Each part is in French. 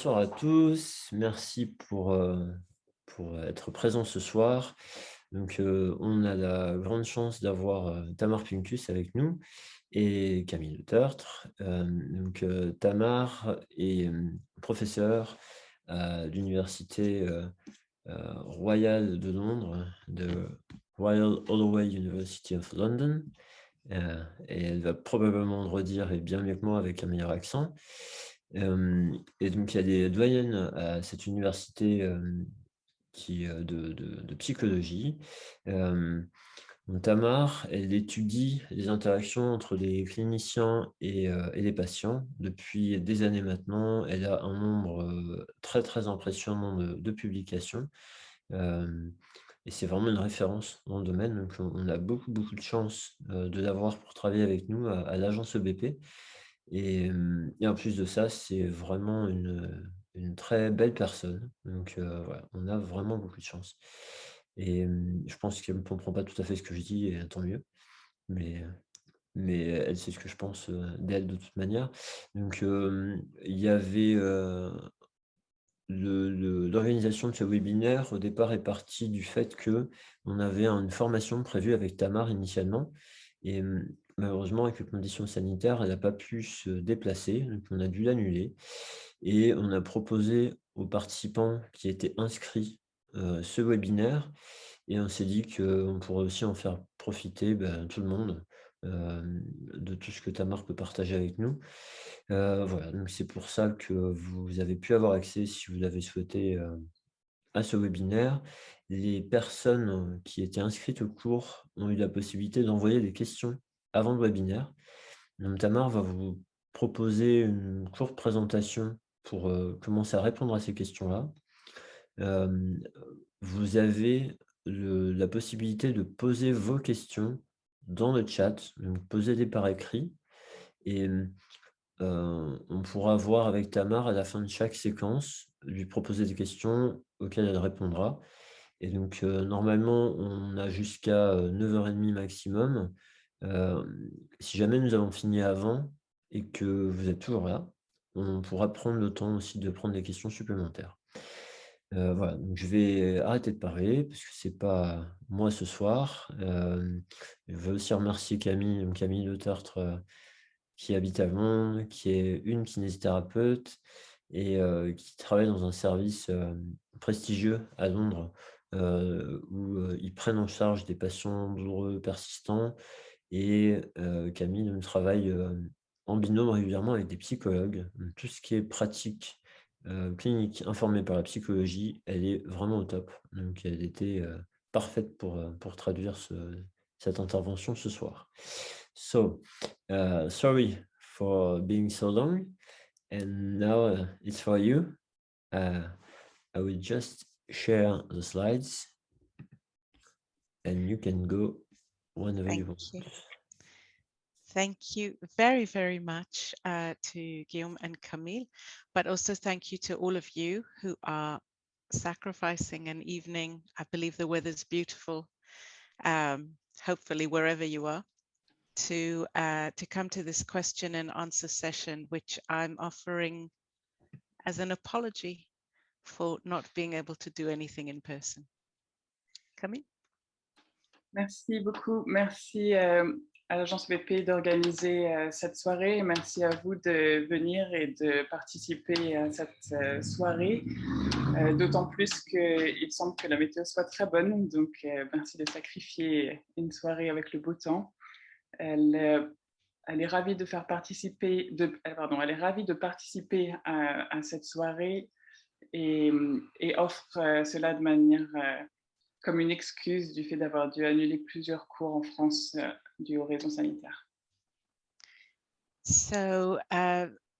Bonsoir à tous, merci pour être présent ce soir. Donc, on a la grande chance d'avoir Tamar Pincus avec nous et Camille Le Tertre. Donc, Tamar est professeure à l'Université royale de Londres, de Royal Holloway University of London. Et elle va probablement le redire et bien mieux que moi avec un meilleur accent. Et donc il y a des doyennes à cette université, de psychologie. Hem, donc Tamar, elle étudie les interactions entre les cliniciens et les patients depuis des années maintenant. Elle a un nombre, très, très impressionnant de publications. Hem Et c'est vraiment une référence dans le domaine, donc on a beaucoup, beaucoup de chance, de l'avoir pour travailler avec nous à l'agence EBP et en plus de ça, c'est vraiment une très belle personne, donc voilà, on a vraiment beaucoup de chance je pense qu'elle ne comprend pas tout à fait ce que je dis et tant mieux, mais mais elle sait ce que je pense, d'elle de toute manière, donc il y avait, l'organisation de ce webinaire, au départ, est partie du fait que on avait une formation prévue avec Tamar initialement malheureusement, avec les conditions sanitaires, elle n'a pas pu se déplacer, donc on a dû l'annuler et on a proposé aux participants qui étaient inscrits, ce webinaire et on s'est dit qu'on pourrait aussi en faire profiter, tout le monde, de tout ce que Tamar peut partager avec nous. Voilà, donc c'est pour ça que vous avez pu avoir accès, si vous l'avez souhaité, à ce webinaire. Les personnes, qui étaient inscrites au cours ont eu la possibilité d'envoyer des questions avant le webinaire. Donc Tamar va vous proposer une courte présentation pour, commencer à répondre à ces questions-là. Hem, Vous avez la possibilité de poser vos questions dans le chat, donc posez-les par écrit et on pourra voir avec Tamar à la fin de chaque séquence, lui proposer des questions auxquelles elle répondra et donc normalement, on a jusqu'à, 9h30 maximum. Si jamais nous avons fini avant et que vous êtes toujours là, on pourra prendre le temps aussi de prendre des questions supplémentaires. Voilà, donc je vais arrêter de parler parce que c'est pas moi ce soir. Je veux aussi remercier Camille, donc Camille Le Tertre, qui habite à Londres, qui est une kinésithérapeute et qui travaille dans un service, prestigieux à Londres, où, ils prennent en charge des patients douloureux persistants et Camille donc travaille, en binôme régulièrement avec des psychologues. Donc tout ce qui est pratique, clinique informée par la psychologie, elle est vraiment au top. Donc elle était, parfaite pour traduire cette intervention ce soir. So, sorry for being so long and now, it's for you. Uh, I will just share the slides and you can go whenever you Thank want. you. Thank you very, very much to Guillaume and Camille, but also thank you to all of you who are sacrificing an evening. I believe the weather's beautiful, hopefully wherever you are, to come to this question and answer session, which I'm offering as an apology for not being able to do anything in person. Camille? Merci beaucoup. Merci à l'agence BP d'organiser cette soirée. Merci à vous de venir et de participer à cette soirée. D'autant plus qu'il semble que la météo soit très bonne. Donc, merci de sacrifier une soirée avec le beau temps. Elle est ravie de faire participer, elle est ravie de participer à cette soirée et offre cela de manière comme une excuse du fait d'avoir dû annuler plusieurs cours en France dû aux raisons sanitaires. So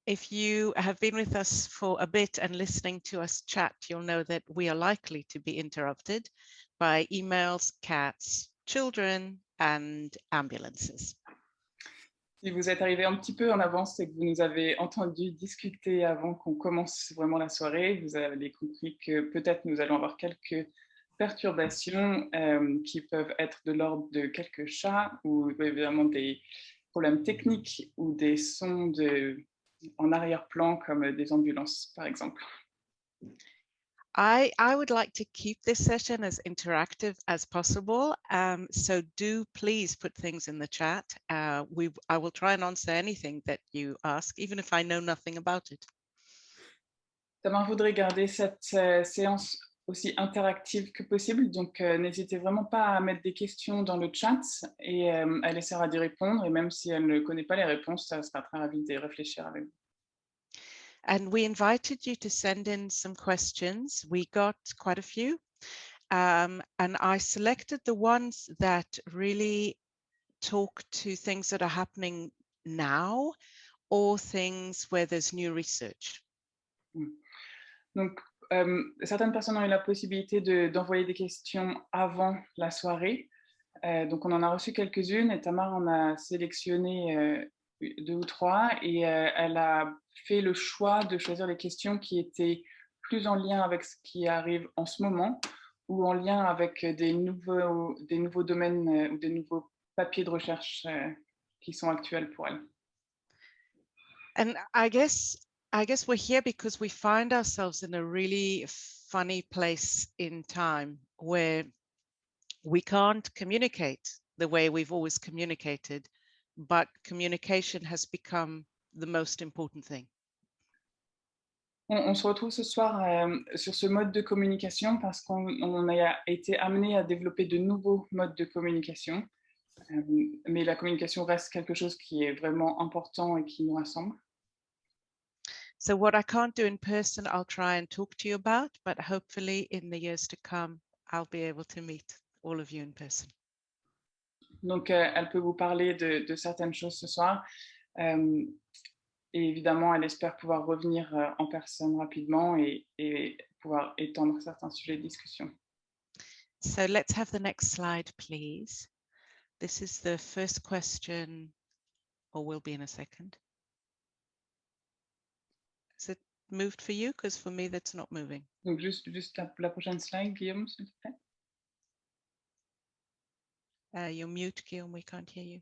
if you have been with us for a bit and listening to us chat, you'll know that we are likely to be interrupted by emails, cats, children, and ambulances. Si vous êtes arrivé un petit peu en avance et que vous nous avez entendu discuter avant qu'on commence vraiment la soirée, vous avez compris que peut-être nous allons avoir quelques perturbations qui peuvent être de l'ordre de quelques chats ou évidemment des problèmes techniques ou des sons en arrière-plan comme des ambulances, par exemple. I would like to keep this session as interactive as possible. So do please put things in the chat. I will try and answer anything that you ask, even if I know nothing about it. Tamar voudrait garder cette séance aussi interactive que possible, donc n'hésitez vraiment pas à mettre des questions dans le chat et elle essaiera d'y répondre, et même si elle ne connaît pas les réponses, elle sera très ravie d'y réfléchir avec vous. And we invited you to send in some questions. We got quite a few. And I selected the ones that really talk to things that are happening now or things where there's new research. Donc, certaines personnes ont eu la possibilité d'envoyer des questions avant la soirée. Donc, on en a reçu quelques-unes et Tamar en a sélectionné 2 ou 3 et elle a fait le choix de choisir les questions qui étaient plus en lien avec ce qui arrive en ce moment ou en lien avec des nouveaux domaines ou des nouveaux papiers de recherche qui sont actuels pour elle. And I guess we're here because we find ourselves in a really funny place in time where we can't communicate the way we've always communicated, but communication has become the most important thing. On se retrouve ce soir sur ce mode de communication parce qu'on a été amené à développer de nouveaux modes de communication, mais la communication reste quelque chose qui est vraiment important et qui nous rassemble. So what I can't do in person, I'll try and talk to you about, but hopefully in the years to come, I'll be able to meet all of you in person. Donc, elle peut vous parler de certaines choses ce soir. Et évidemment, elle espère pouvoir revenir en personne rapidement et pouvoir étendre certains sujets de discussion. So let's have the next slide, please. This is the first question, or will be in a second. Is it moved for you? Because for me, that's not moving. Donc, juste la prochaine slide, Guillaume, s'il te plaît. You're mute, Guillaume, we can't hear you.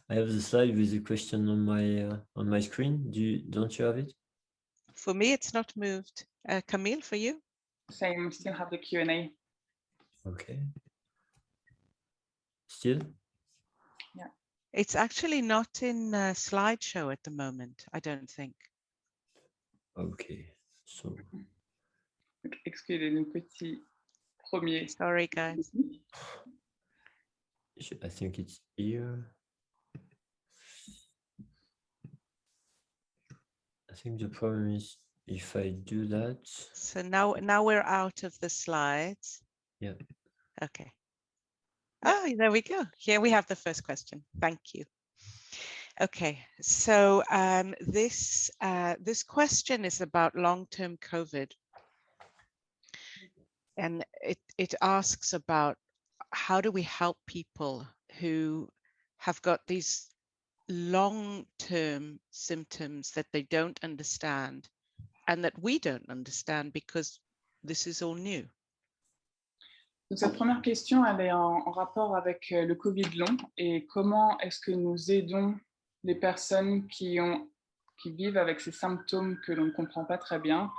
I have the slide with the question on my screen. Don't you have it? For me, it's not moved. Camille, for you? Same, still have the Q&A. Okay. Still? Yeah. It's actually not in slideshow at the moment, I don't think. Okay. So. Excusez-nous, petit premier. Sorry, guys. I think it's here. I think the problem is if I do that. So now we're out of the slides. Yeah. Okay. Oh, there we go. Here we have the first question. Thank you. Okay, so this question is about long-term COVID. And it asks about how do we help people who have got these long-term symptoms that they don't understand and that we don't understand because this is all new. Donc, cette première question, elle est en rapport avec le Covid long et comment est-ce que nous aidons les personnes qui vivent avec ces symptômes que l'on ne comprend pas très bien,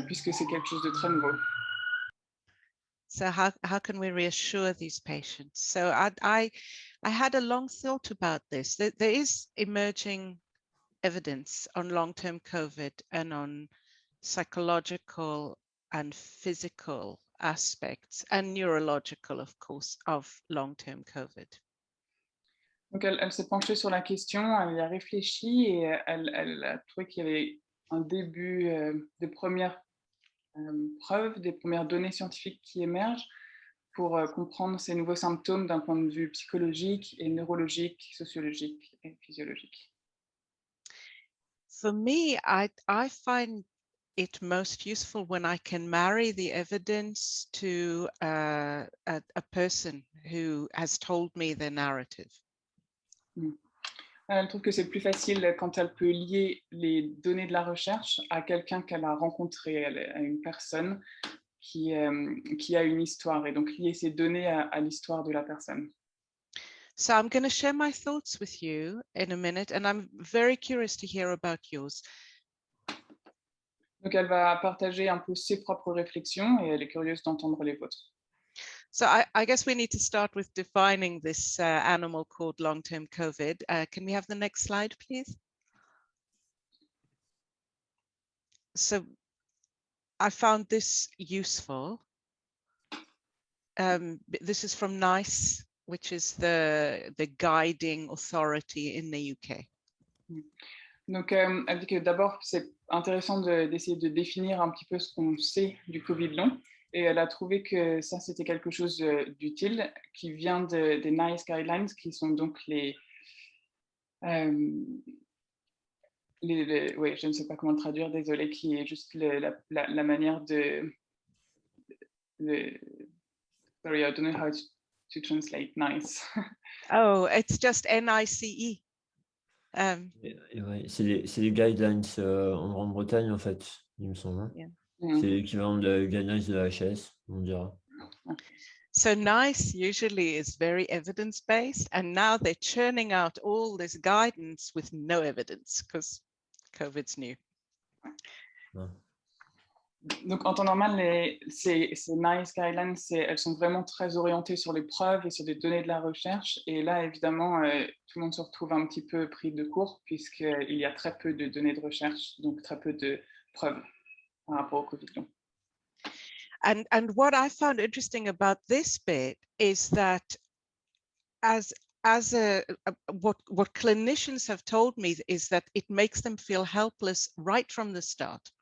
puisque c'est quelque chose de très nouveau. So how can we reassure these patients? So I had a long thought about this. There is emerging evidence on long-term COVID and on psychological and physical aspects and neurological, of course, of long-term COVID. Donc, elle s'est penchée sur la question, elle y a réfléchi et elle a trouvé qu'il y avait un début de premières preuves, des premières données scientifiques qui émergent pour comprendre ces nouveaux symptômes d'un point de vue psychologique et neurologique, sociologique et physiologique. For me, I find it most useful when I can marry the evidence to a person who has told me their narrative. Elle trouve que c'est plus facile quand elle peut lier les données de la recherche à quelqu'un qu'elle a rencontré, à une personne qui a une histoire, et donc lier ces données à l'histoire de la personne. So I'm going to share my thoughts with you in a minute, and I'm very curious to hear about yours. Donc, elle va partager un peu ses propres réflexions et elle est curieuse d'entendre les vôtres. So I guess we need to start with defining this animal called long-term COVID. Can we have the next slide, please? So I found this useful. This is from NICE, which is the guiding authority in the UK. Donc, elle dit que d'abord, c'est intéressant d'essayer de définir un petit peu ce qu'on sait du Covid long. Et elle a trouvé que ça, c'était quelque chose d'utile qui vient des NICE Guidelines, qui sont donc oui, je ne sais pas comment le traduire, désolé, qui est juste la manière sorry, I don't know how to translate NICE. Oh, it's just NICE. Ouais, c'est les guidelines en Grande-Bretagne, en fait, il me semble. Hein. Yeah. C'est l'équivalent de guidelines de la HS, on dira. So NICE usually is very evidence-based, and now they're churning out all this guidance with no evidence because COVID's new. Ouais. Donc, en temps normal, ces NICE Guidelines, elles sont vraiment très orientées sur les preuves et sur des données de la recherche. Et là, évidemment, tout le monde se retrouve un petit peu pris de court puisqu'il y a très peu de données de recherche, donc très peu de preuves par rapport au Covid long. And what I found interesting about this bit is that what clinicians have told me is that it makes them feel helpless right from the start.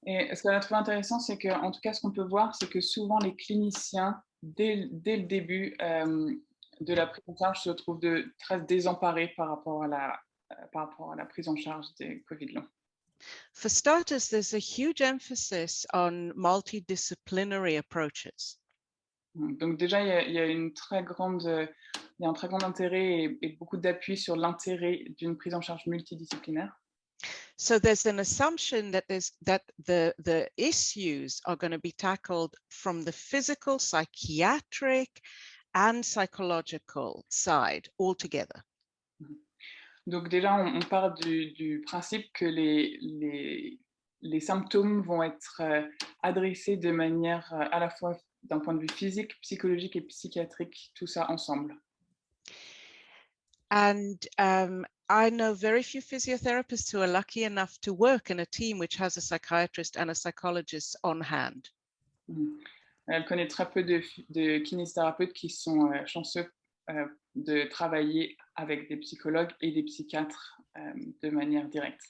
Et ce qu'on a trouvé intéressant, c'est qu'en tout cas, ce qu'on peut voir, c'est que souvent les cliniciens, dès le début de la prise en charge, se trouvent très désemparés par rapport à la prise en charge des Covid long. For starters, there's a huge emphasis on multidisciplinary approaches. Donc déjà, il y a un très grand intérêt et beaucoup d'appui sur l'intérêt d'une prise en charge multidisciplinaire. So there's an assumption that the issues are going to be tackled from the physical, psychiatric, and psychological side all together. Donc déjà, on part du principe que les symptômes vont être adressés de manière à la fois d'un point de vue physique, psychologique et psychiatrique, tout ça ensemble. And I know very few physiotherapists who are lucky enough to work in a team which has a psychiatrist and a psychologist on hand. Elle connaît très peu de kinésithérapeutes qui sont chanceux de travailler avec des psychologues et des psychiatres de manière directe.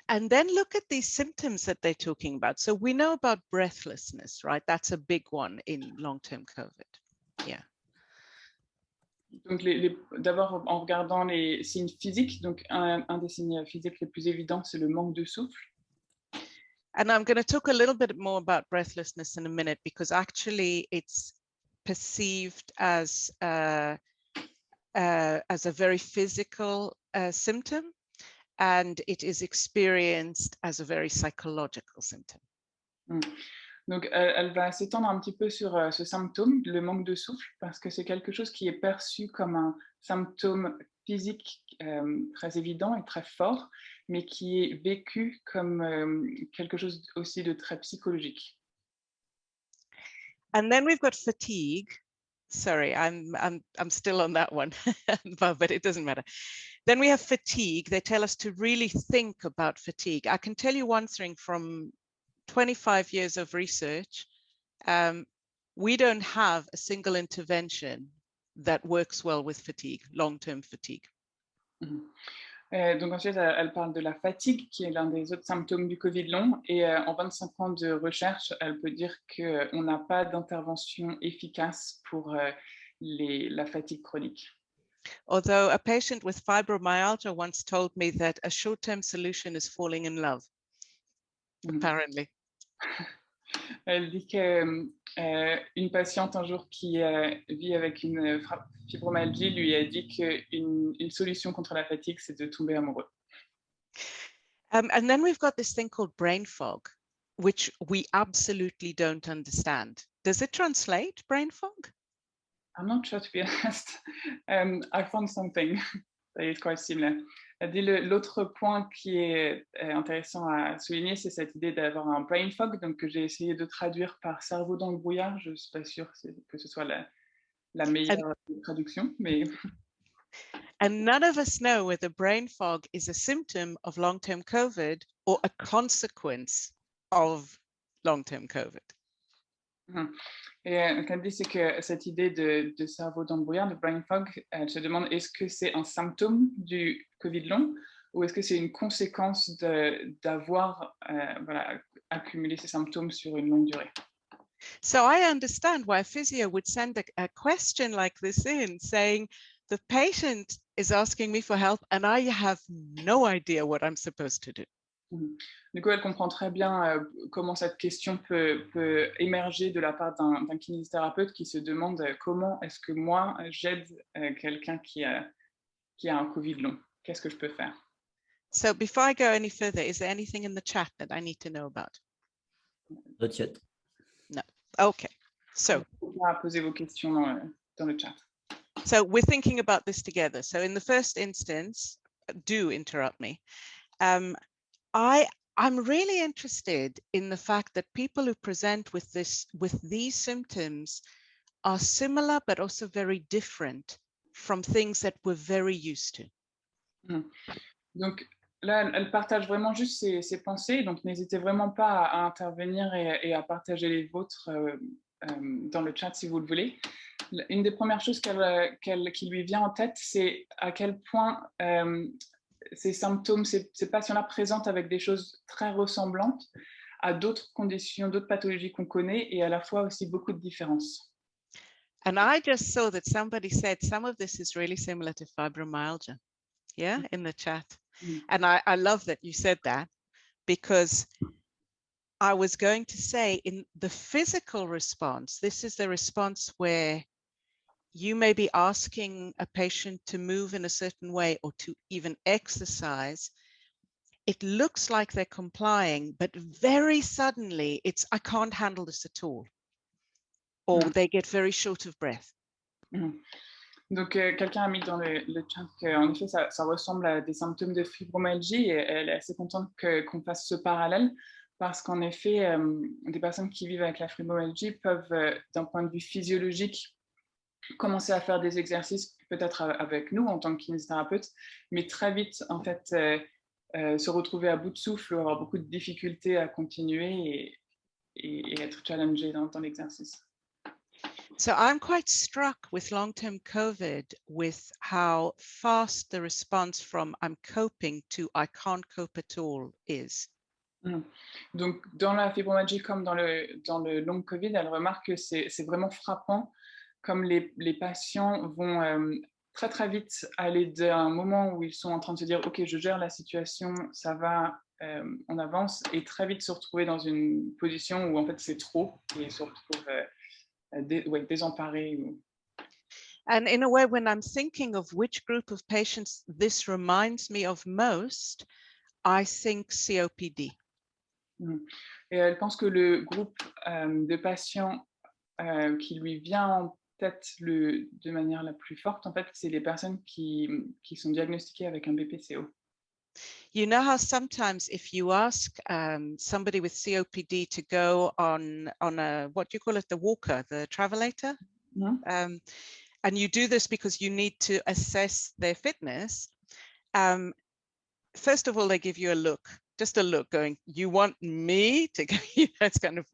And then look at these symptoms that they're talking about. So we know about breathlessness, right? That's a big one in long-term COVID. Yeah. Donc, d'abord, en regardant les signes physiques, donc un des signes physiques les plus évidents, c'est le manque de souffle. And I'm going to talk a little bit more about breathlessness in a minute because actually it's perceived as a very physical symptom, and it is experienced as a very psychological symptom. Donc, elle va s'étendre un petit peu sur ce symptôme, le manque de souffle, parce que c'est quelque chose qui est perçu comme un symptôme physique très évident et très fort, mais qui est vécu comme quelque chose aussi de très psychologique. And then we've got fatigue. Sorry, I'm still on that one, but it doesn't matter. Then we have fatigue. They tell us to really think about fatigue. I can tell you one thing from 25 years of research, we don't have a single intervention that works well with fatigue, long-term fatigue. Donc ensuite, elle parle de la fatigue, qui est l'un des autres symptômes du Covid long. Et en 25 ans de recherche, elle peut dire qu'on n'a pas d'intervention efficace pour la fatigue chronique. Although a patient with fibromyalgia once told me that a short-term solution is falling in love, apparently. Elle dit qu'une patiente un jour qui vit avec une fibromyalgie lui a dit qu'une solution contre la fatigue, c'est de tomber amoureux. And then we've got this thing called brain fog, which we absolutely don't understand. Does it translate, brain fog? I'm not sure, to be honest. I found something that is quite similar. L'autre point qui est intéressant à souligner, c'est cette idée d'avoir un brain fog, donc que j'ai essayé de traduire par cerveau dans le brouillard. Je ne suis pas sûre que ce soit la meilleure traduction, mais... And none of us know whether brain fog is a symptom of long-term COVID or a consequence of long-term COVID. Et ce qu'elle dit, c'est que cette idée de cerveau dans le brouillard, de brain fog, elle se demande est-ce que c'est un symptôme du Covid long ou est-ce que c'est une conséquence d'avoir voilà, accumulé ces symptômes sur une longue durée. So I understand why a physio would send a question like this in saying, the patient is asking me for help and I have no idea what I'm supposed to do. Du coup, elle comprend très bien comment cette question peut émerger de la part d'un kinésithérapeute qui se demande comment est-ce que moi, j'aide quelqu'un qui a un Covid long. Qu'est-ce que je peux faire? So before I go any further, is there anything in the chat that I need to know about? Not yet. No. Okay. So, poser vos questions dans le chat. So we're thinking about this together. So in the first instance, do interrupt me. I'm really interested in the fact that people who present with these symptoms are similar, but also very different from things that we're very used to. Donc là, elle partage vraiment juste ses pensées, donc n'hésitez vraiment pas à intervenir et à partager les vôtres dans le chat si vous le voulez. Une des premières choses qui lui vient en tête, c'est à quel point ces symptômes, ces patients-là présentent avec des choses très ressemblantes à d'autres conditions, d'autres pathologies qu'on connaît et à la fois aussi beaucoup de différences. And I just saw that somebody said some of this is really similar to fibromyalgia, yeah, in the chat. And I love that you said that, because I was going to say in the physical response, this is the response where you may be asking a patient to move in a certain way or to even exercise. It looks like they're complying, but very suddenly it's, I can't handle this at all. Or they get very short of breath. Donc, quelqu'un a mis dans le chat qu'en effet, ça ressemble à des symptômes de fibromyalgie et elle est assez contente qu'on fasse ce parallèle parce qu'en effet, des personnes qui vivent avec la fibromyalgie peuvent, d'un point de vue physiologique, commencer à faire des exercices peut-être avec nous en tant que kinésithérapeute, mais très vite, en fait, se retrouver à bout de souffle ou avoir beaucoup de difficultés à continuer et être challengé dans l'exercice. So I'm quite struck with long-term COVID with how fast the response from I'm coping to I can't cope at all is. Donc, dans la fibromyalgie comme dans le long Covid, elle remarque que c'est vraiment frappant comme les patients vont très très vite aller d'un moment où ils sont en train de se dire ok, je gère la situation, ça va, on avance, et très vite se retrouver dans une position où en fait c'est trop et se retrouvent désemparés. And in a way, when I'm thinking of which group of patients this reminds me of most, I think COPD. Et elle pense que le groupe de patients qui lui vient en tête de manière la plus forte, en fait, c'est les personnes qui sont diagnostiquées avec un BPCO. You know how sometimes if you ask somebody with COPD to go on a, what do you call it, the walker, the travelator? And you do this because you need to assess their fitness. First of all, they give you a look, just a look going, you want me to go, it's kind of,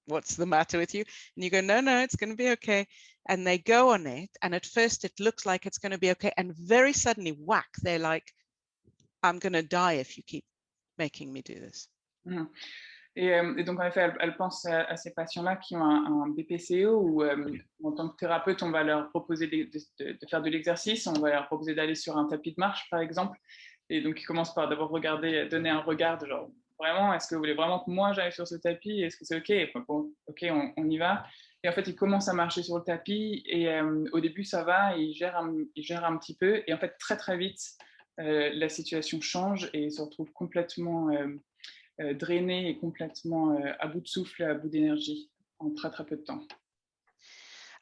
what's the matter with you? And you go, no, it's going to be okay. And they go on it. And at first it looks like it's going to be okay. And very suddenly, whack, they're like, I'm going to die if you keep making me do this. Et donc, en effet, elle pense à ces patients-là qui ont un BPCO où, en tant que thérapeute, on va leur proposer de faire de l'exercice, on va leur proposer d'aller sur un tapis de marche, par exemple. Et donc, ils commencent par d'abord donner un regard de genre, vraiment, est-ce que vous voulez vraiment que moi j'aille sur ce tapis? Est-ce que c'est OK? Et, bon, OK, on y va. Et en fait, ils commencent à marcher sur le tapis et au début, ça va, et ils gèrent un petit peu. Et en fait, très, très vite, la situation change et ils se retrouvent complètement drainés et complètement à bout de souffle, à bout d'énergie en très, très peu de temps.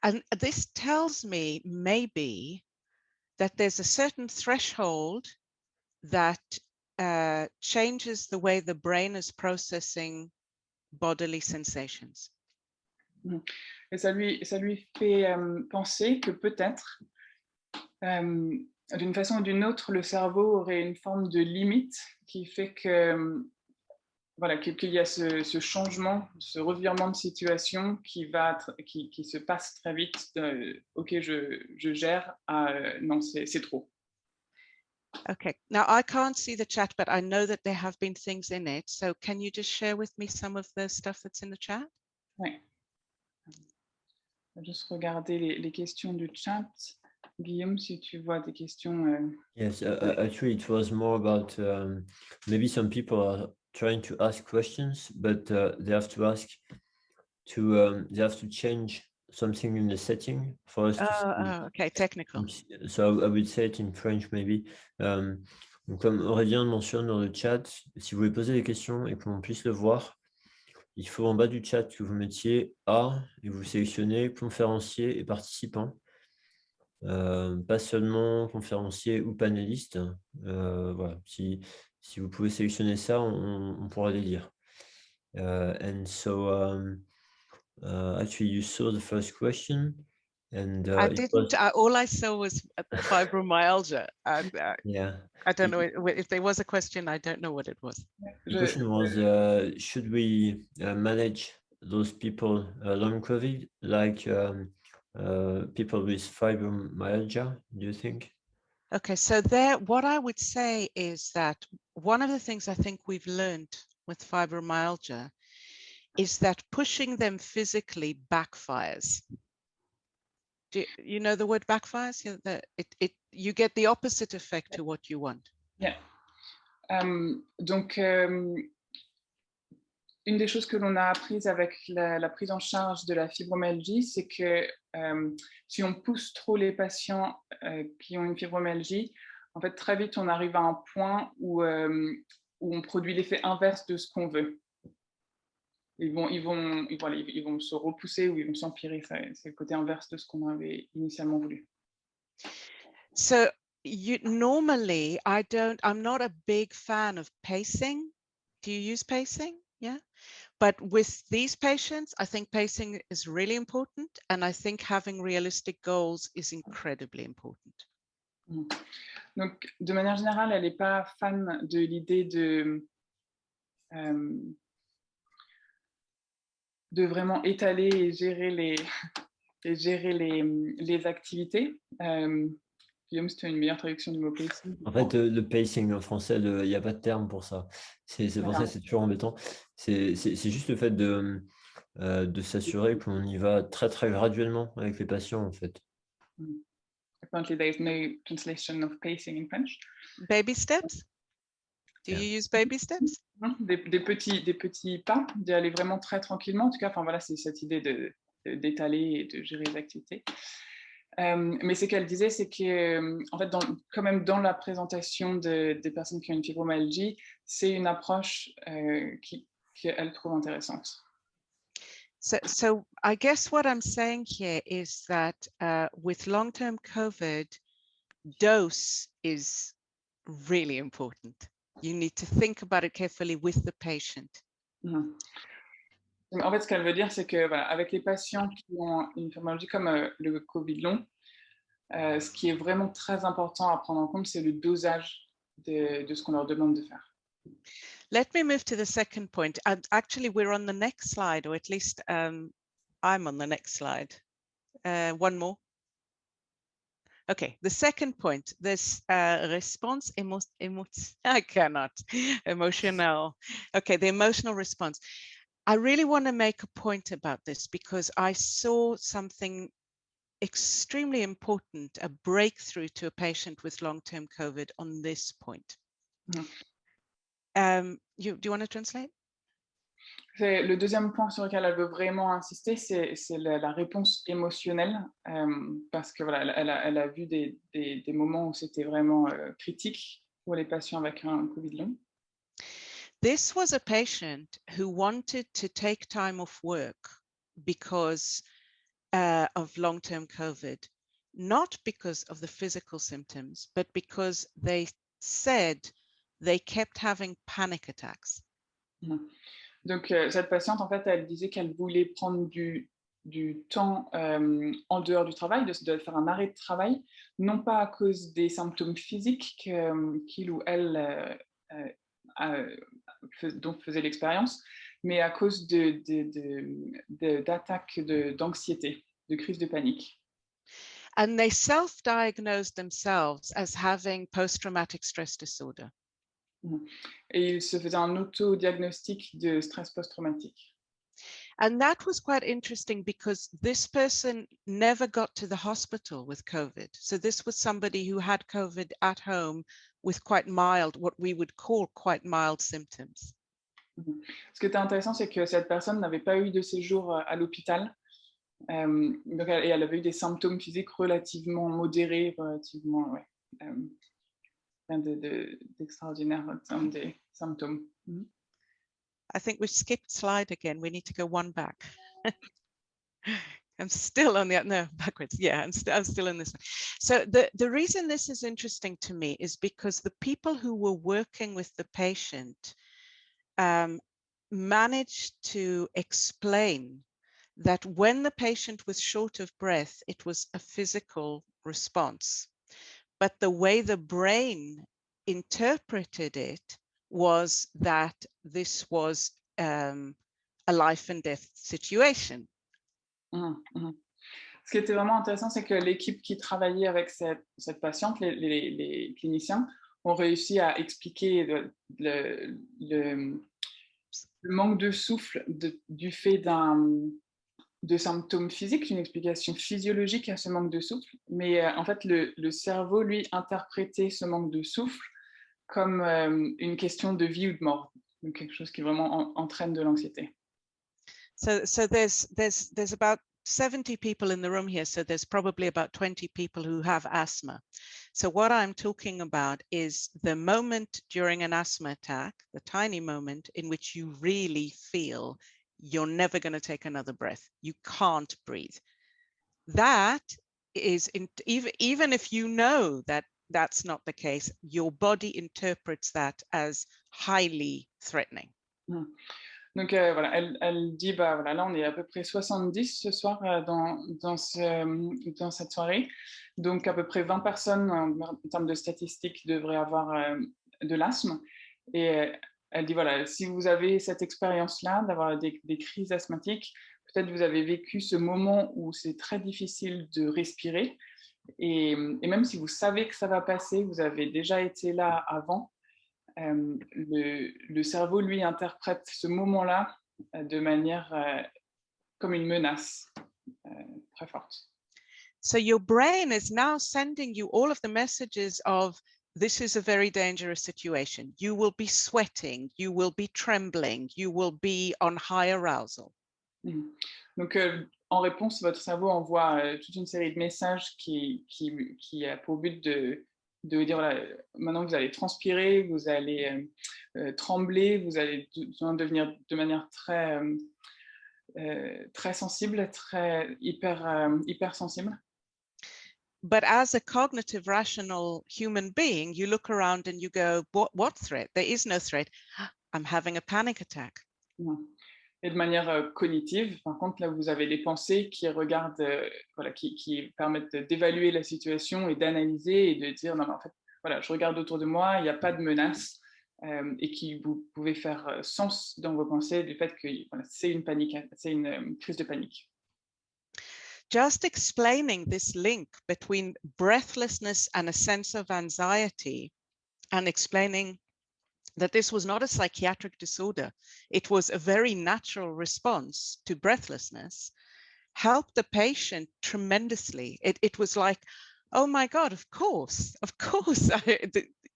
And this tells me maybe that there's a certain threshold that changes the way the brain is processing bodily sensations. Et ça lui fait penser que peut-être, d'une façon ou d'une autre, le cerveau aurait une forme de limite qui fait que, voilà, qu'il y a ce changement, ce revirement de situation qui se passe très vite. Ok, je gère. Non, c'est trop. Okay, now I can't see the chat, but I know that there have been things in it. So can you just share with me some of the stuff that's in the chat? Ouais. Je vais juste regarder les questions du chat. Guillaume, si tu vois des questions. Yes, actually, it was more about maybe some people are trying to ask questions, but they have to ask they have to change something in the setting for us to see. Okay, technical. So I would say it in French maybe. Donc comme Aurélien mentionne dans le chat, si vous voulez poser des questions et qu'on puisse le voir, il faut en bas du chat que vous mettiez A et vous sélectionnez conférencier et participant. Pas seulement conférencier ou panéliste. Voilà. Si vous pouvez sélectionner ça, on pourra les lire. And so actually you saw the first question. And I didn't. All I saw was fibromyalgia. yeah. I don't know if there was a question. I don't know what it was. The question was, should we manage those people long COVID, like people with fibromyalgia, do you think? Okay, so what I would say is that one of the things I think we've learned with fibromyalgia is that pushing them physically backfires. Do you know the word backfires? You get the opposite effect to what you want. Yeah. Donc, une des choses que l'on a apprises avec la prise en charge de la fibromyalgie, c'est que si on pousse trop les patients qui ont une fibromyalgie, en fait, très vite, on arrive à un point où on produit l'effet inverse de ce qu'on veut. Ils vont se repousser ou ils vont s'empirer. C'est le côté inverse de ce qu'on avait initialement voulu. So normally, I'm not a big fan of pacing. Do you use pacing? Yeah. But with these patients, I think pacing is really important. And I think having realistic goals is incredibly important. Donc, de manière générale, elle n'est pas fan de l'idée de vraiment étaler et gérer les activités. Guillaume, si tu as une meilleure traduction du mot pacing. En fait, le pacing en français, il n'y a pas de terme pour ça. C'est pour ça que c'est toujours embêtant. C'est juste le fait de s'assurer qu'on y va très, très graduellement avec les patients, en fait. Apparently, there is no translation of pacing in French. Baby steps? Do you use baby steps? Des petits pas, d'y aller vraiment très tranquillement. En tout cas, voilà, c'est cette idée d'étaler et de gérer les activités. Mais ce qu'elle disait, c'est que, en fait, quand même dans la présentation des personnes qui ont une fibromyalgie, c'est une approche qu'elle trouve intéressante. So I guess what I'm saying here is that with long-term COVID, dose is really important. You need to think about it carefully with the patient. En fait, ce qu'elle veut dire, c'est que voilà, avec les patients qui ont une fibromyalgie comme le Covid long, ce qui est vraiment très important à prendre en compte, c'est le dosage de ce qu'on leur demande de faire. Let me move to the second point. And actually, we're on the next slide, or at least I'm on the next slide. One more. Okay, the second point, this response, I cannot, emotional. Okay, the emotional response. I really want to make a point about this because I saw something extremely important, a breakthrough to a patient with long-term COVID on this point. Do you want to translate? Le deuxième point sur lequel elle veut vraiment insister, c'est la réponse émotionnelle, parce que voilà, elle a vu des moments où c'était vraiment critique pour les patients avec un Covid long. This was a patient who wanted to take time off work because of long-term COVID, not because of the physical symptoms, but because they said they kept having panic attacks. Donc, cette patiente, en fait, elle disait qu'elle voulait prendre du temps en dehors du travail, de faire un arrêt de travail, non pas à cause des symptômes physiques qu'il ou elle dont faisait l'expérience, mais à cause d'attaques d'anxiété, de crises de panique. And they self-diagnosed themselves as having post-traumatic stress disorder. Et ils se faisaient un auto-diagnostic de stress post-traumatique. And that was quite interesting because this person never got to the hospital with COVID. So this was somebody who had COVID at home with quite mild, what we would call quite mild symptoms. Ce qui était intéressant, c'est que cette personne n'avait pas eu de séjour à l'hôpital. Donc, et elle avait eu des symptômes physiques relativement modérés, relativement, ouais, rien d'extraordinaire en termes des symptômes. I think we've skipped slide again. We need to go one back. I'm still on the, no, backwards. Yeah, I'm still in this one. So the reason this is interesting to me is because the people who were working with the patient managed to explain that when the patient was short of breath, it was a physical response. But the way the brain interpreted it was that this was a life and death situation. Ce qui était vraiment intéressant, c'est que l'équipe qui travaillait avec cette patiente, les cliniciens, ont réussi à expliquer le manque de souffle du fait de symptômes physiques, une explication physiologique à ce manque de souffle. Mais en fait, le cerveau, lui, interprétait ce manque de souffle comme une question de vie ou de mort, donc quelque chose qui vraiment entraîne de l'anxiété. So there's about 70 people in the room here, so there's probably about 20 people who have asthma. So what I'm talking about is the moment during an asthma attack, the tiny moment in which you really feel you're never going to take another breath. You can't breathe. That is, even if you know that that's not the case, your body interprets that as highly threatening. Donc voilà, elle dit, bah voilà, là on est à peu près 70 ce soir dans cette soirée. Donc à peu près 20 personnes en termes de statistiques devraient avoir de l'asthme. Et elle dit, voilà, si vous avez cette expérience-là d'avoir des crises asthmatiques, peut-être vous avez vécu ce moment où c'est très difficile de respirer. Et même si vous savez que ça va passer, vous avez déjà été là avant, le cerveau, lui, interprète ce moment-là de manière comme une menace très forte. So your brain is now sending you all of the messages of this is a very dangerous situation. You will be sweating, you will be trembling, you will be on high arousal. Donc, en réponse, votre cerveau envoie toute une série de messages qui a pour but de dire, voilà, maintenant vous allez transpirer, vous allez trembler, vous allez devenir de manière très sensible, très hyper sensible. But as a cognitive, rational human being, you look around and you go, what threat? There is no threat. I'm having a panic attack. Et de manière cognitive, par contre, là, vous avez des pensées qui regardent, voilà, qui permettent d'évaluer la situation et d'analyser et de dire, non, mais en fait, voilà, je regarde autour de moi, il n'y a pas de menace, et qui vous pouvez faire sens dans vos pensées du fait que voilà, c'est une panique, c'est une crise de panique. Just explaining this link between breathlessness and a sense of anxiety, and explaining that this was not a psychiatric disorder, it was a very natural response to breathlessness, helped the patient tremendously. It was like, oh my God, of course,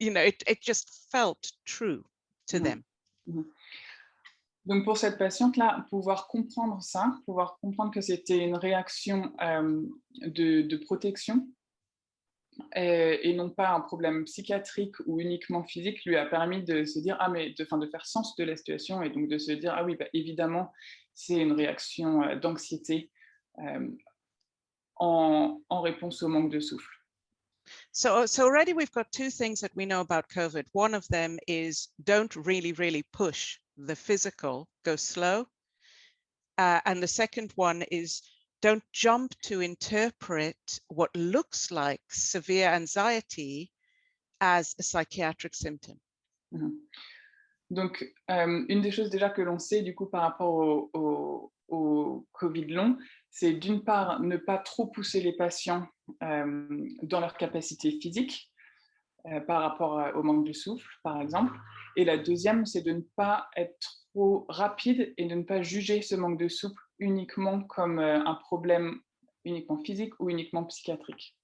you know, it just felt true to them. Donc pour cette patiente-là, pouvoir comprendre ça, pouvoir comprendre que c'était une réaction de protection, et non pas un problème psychiatrique ou uniquement physique, lui a permis de se dire, de faire sens de la situation et donc de se dire, ah oui, bah, évidemment, c'est une réaction d'anxiété en réponse au manque de souffle. So already we've got two things that we know about COVID. One of them is don't really push the physical, go slow. And the second one is don't jump to interpret what looks like severe anxiety as a psychiatric symptom. Donc, une des choses déjà que l'on sait du coup par rapport au Covid long, c'est d'une part ne pas trop pousser les patients dans leur capacité physique par rapport au manque de souffle, par exemple. Et la deuxième, c'est de ne pas être trop rapide et de ne pas juger ce manque de souffle uniquement comme un problème uniquement physique ou uniquement psychiatrique.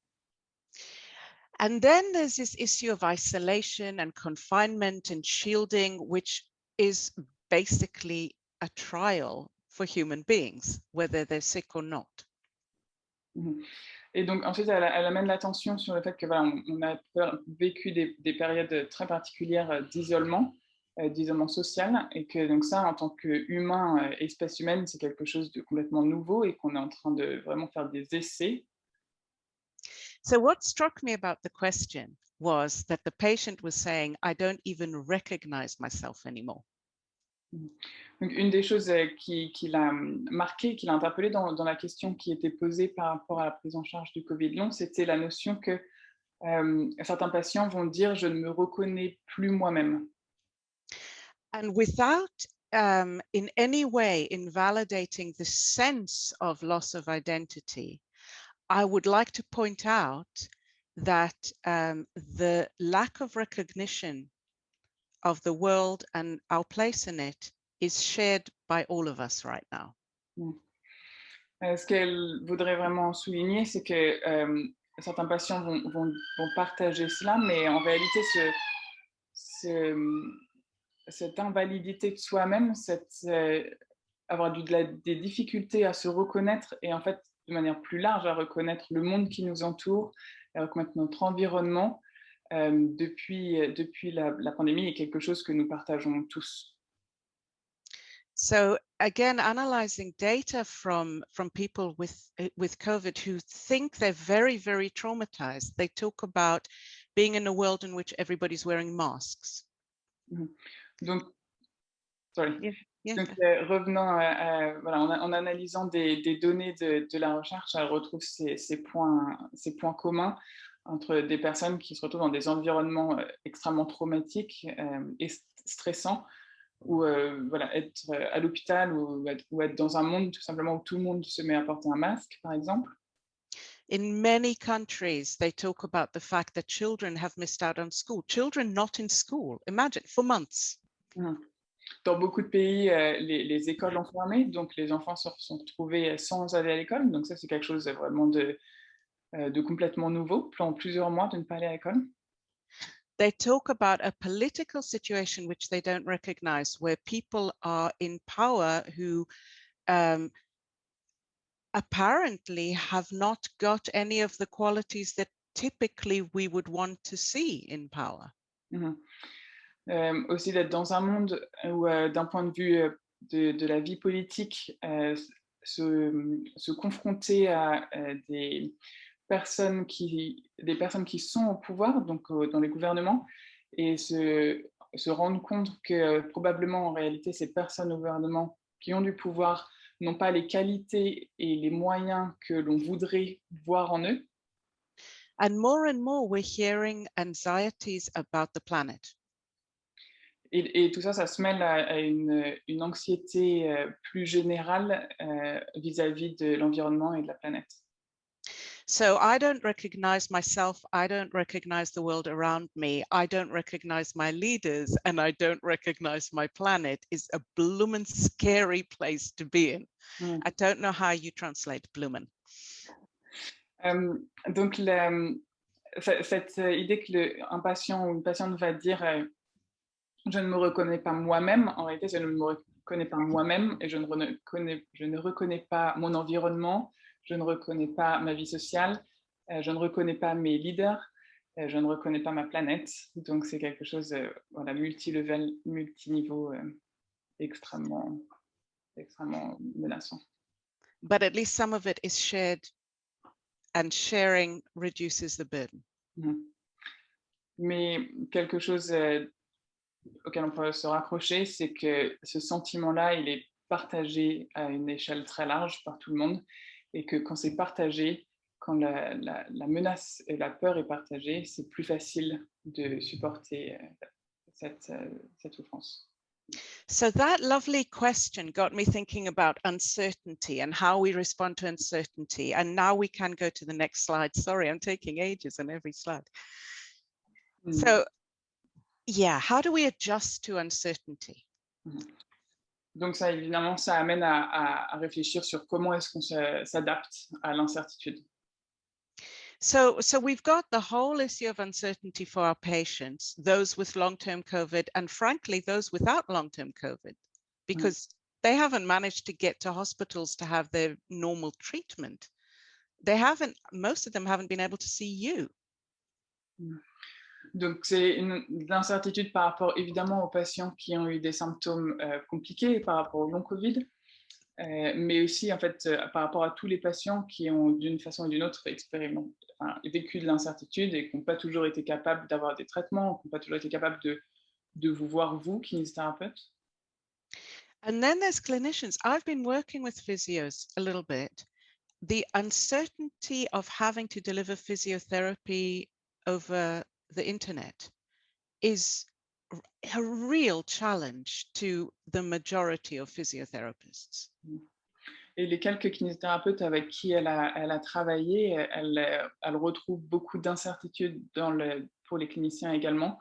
And then there's this issue of isolation and confinement and shielding, which is basically a trial for human beings, whether they're sick or not. Et donc ensuite, elle amène l'attention sur le fait que voilà, on a vécu des périodes très particulières d'isolement social, et que donc ça, en tant qu'humain, espèce humaine, c'est quelque chose de complètement nouveau et qu'on est en train de vraiment faire des essais. So what struck me about the question was that the patient was saying, I don't even recognize myself anymore. Donc, une des choses qui l'a marqué, qui l'a interpellé dans la question qui était posée par rapport à la prise en charge du Covid long, c'était la notion que certains patients vont dire « je ne me reconnais plus moi-même ». And without in any way invalidating the sense of loss of identity, I would like to point out that the lack of recognition of the world and our place in it is shared by all of us right now. Ce qu'elle voudrait vraiment souligner, c'est que certains patients vont partager cela, mais en réalité, cette invalidité de soi-même, avoir des difficultés à se reconnaître et en fait, de manière plus large, à reconnaître le monde qui nous entoure, à reconnaître notre environnement, depuis la pandémie est quelque chose que nous partageons tous. So again, analyzing data from people with COVID who think they're very traumatized. They talk about being in a world in which everybody's wearing masks. Donc, sorry. Yeah. Donc, revenant voilà, en analysant des données de la recherche, elle retrouve ces points communs entre des personnes qui se retrouvent dans des environnements extrêmement traumatiques et stressants, ou voilà, être à l'hôpital ou être dans un monde tout simplement où tout le monde se met à porter un masque, par exemple. In many countries, they talk about the fact that children have missed out on school. Children not in school, imagine, for months. Dans beaucoup de pays, les écoles ont fermé, donc les enfants se sont retrouvés sans aller à l'école. Donc ça, c'est quelque chose vraiment de complètement nouveau, pendant plusieurs mois de ne pas aller à l'école. They talk about a political situation which they don't recognize, where people are in power who apparently have not got any of the qualities that typically we would want to see in power. Aussi d'être dans un monde où, d'un point de vue de la vie politique, se confronter à des personnes qui sont au pouvoir, donc dans les gouvernements, et se rendre compte que probablement en réalité ces personnes au gouvernement qui ont du pouvoir n'ont pas les qualités et les moyens que l'on voudrait voir en eux. And more we're hearing anxieties about the planet. Et tout ça, ça se mêle à une anxiété plus générale vis-à-vis de l'environnement et de la planète. So I don't recognize myself, I don't recognize the world around me, I don't recognize my leaders, and I don't recognize my planet is a bloomin' scary place to be in. I don't know how you translate bloomin'. Donc, cette idée qu'un patient ou une patiente va dire je ne me reconnais pas moi-même, en réalité, je ne me reconnais pas moi-même et je ne reconnais pas mon environnement, je ne reconnais pas ma vie sociale, je ne reconnais pas mes leaders, je ne reconnais pas ma planète. Donc, c'est quelque chose voilà, multi-level, multi-niveau, extrêmement menaçant. But at least some of it is shared and sharing reduces the burden. Mais quelque chose auquel on peut se raccrocher, c'est que ce sentiment-là, il est partagé à une échelle très large par tout le monde, et que quand c'est partagé, quand la menace et la peur est partagée, c'est plus facile de supporter cette souffrance. So that lovely question got me thinking about uncertainty and how we respond to uncertainty. And now we can go to the next slide. Sorry, I'm taking ages on every slide. So yeah, how do we adjust to uncertainty? Donc ça, évidemment, ça amène à réfléchir sur comment est-ce qu'on s'adapte à l'incertitude. So we've got the whole issue of uncertainty for our patients, those with long-term COVID, and frankly, those without long-term COVID, because they haven't managed to get to hospitals to have their normal treatment. Most of them haven't been able to see you. Donc, c'est une incertitude par rapport évidemment aux patients qui ont eu des symptômes compliqués par rapport au long-Covid, mais aussi en fait par rapport à tous les patients qui ont d'une façon ou d'une autre vécu de l'incertitude et qui n'ont pas toujours été capables d'avoir des traitements, qui n'ont pas toujours été capables de vous voir, vous, kinésithérapeute. And then there's clinicians. I've been working with physios a little bit. The uncertainty of having to deliver physiotherapy over the internet is a real challenge to the majority of physiotherapists. Et les quelques kinésithérapeutes avec qui elle a travaillé, elle retrouve beaucoup d'incertitudes pour les cliniciens également.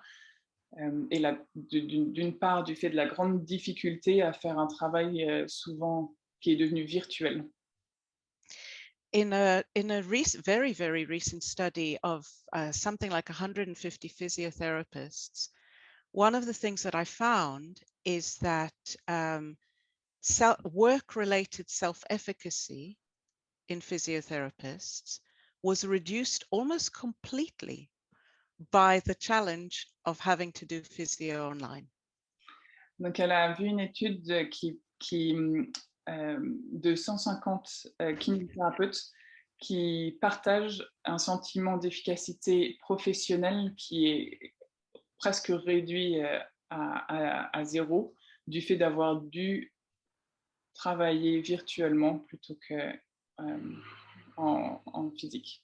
Et d'une part, du fait de la grande difficulté à faire un travail souvent qui est devenu virtuel. In a very, very recent study of something like 150 physiotherapists, one of the things that I found is that work-related self-efficacy in physiotherapists was reduced almost completely by the challenge of having to do physio online. Donc, elle a vu une étude de 150 kinésithérapeutes qui partagent un sentiment d'efficacité professionnelle qui est presque réduit à zéro du fait d'avoir dû travailler virtuellement plutôt que en physique.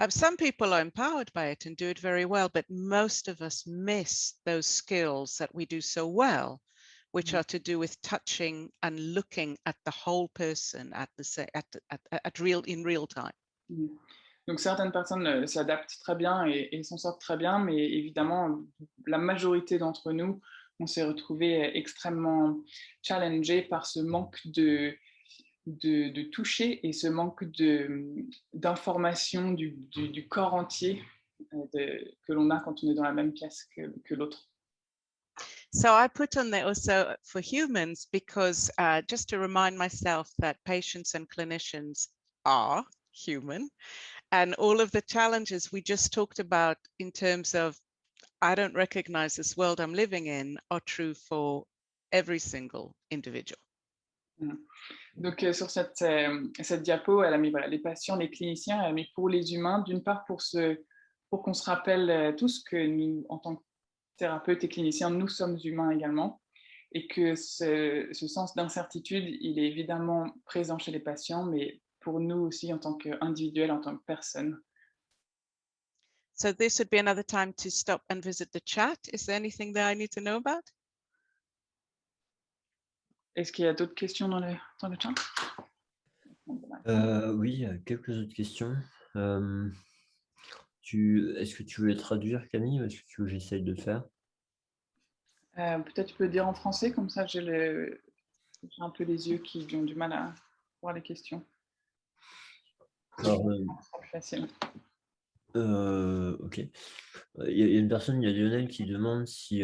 Some people are empowered by it and do it very well, but most of us miss those skills that we do so well, which are to do with touching and looking at the whole person in real time. Donc certaines personnes s'adaptent très bien et s'en sortent très bien, mais évidemment, la majorité d'entre nous, on s'est retrouvés extrêmement challengés par ce manque de toucher et ce manque d'information du corps entier que l'on a quand on est dans la même pièce que l'autre. So I put on there also for humans because just to remind myself that patients and clinicians are human, and all of the challenges we just talked about in terms of I don't recognize this world I'm living in are true for every single individual. Donc sur cette diapo, elle a mis les patients, les cliniciens, elle a mis pour les humains, d'une part pour qu'on se rappelle tous que nous, en tant que thérapeutes et cliniciens, nous sommes humains également, et que ce sens d'incertitude, il est évidemment présent chez les patients, mais pour nous aussi en tant qu'individuels, en tant que personnes. So this would be another time to stop and visit the chat. Is there anything that I need to know about? Est-ce qu'il y a d'autres questions dans le chat? Oui, il y a quelques autres questions. Est-ce que tu veux les traduire, Camille, ou est-ce que tu veux que j'essaye de le faire? Peut-être tu peux le dire en français, comme ça j'ai un peu les yeux qui ont du mal à voir les questions. Alors, c'est plus facile. ok. Il y a une personne, il y a Lionel qui demande si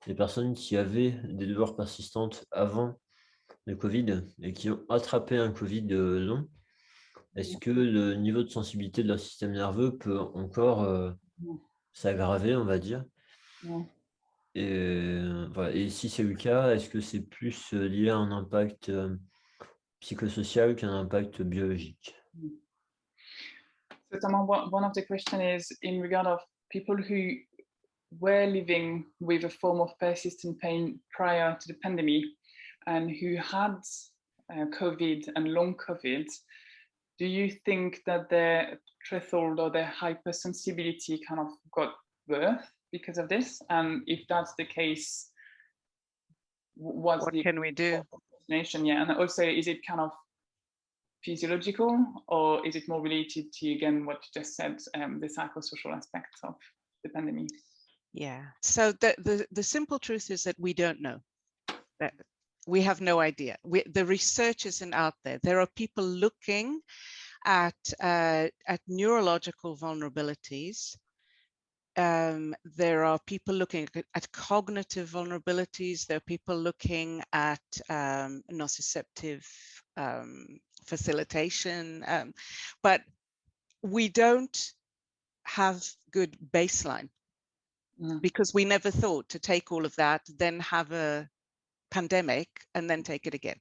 les personnes qui avaient des douleurs persistantes avant le Covid et qui ont attrapé un Covid long, est-ce que le niveau de sensibilité de leur système nerveux peut encore s'aggraver, on va dire? Et, voilà. Et si c'est le cas, est-ce que c'est plus lié à un impact psychosocial qu'un impact biologique? So Tamar, one of the question is in regard of people who were living with a form of persistent pain prior to the pandemic and who had COVID and long COVID. Do you think that their threshold or their hypersensibility kind of got worse because of this? And if that's the case, what can we do? Yeah, and also, is it kind of physiological, or is it more related to, again, what you just said, the psychosocial aspects of the pandemic? Yeah, so the simple truth is that we don't know. That we have no idea. The research isn't out there. There are people looking at neurological vulnerabilities. There are people looking at cognitive vulnerabilities. There are people looking at nociceptive facilitation, but we don't have good baseline because we never thought to take all of that, then have a pandemic and then take it again.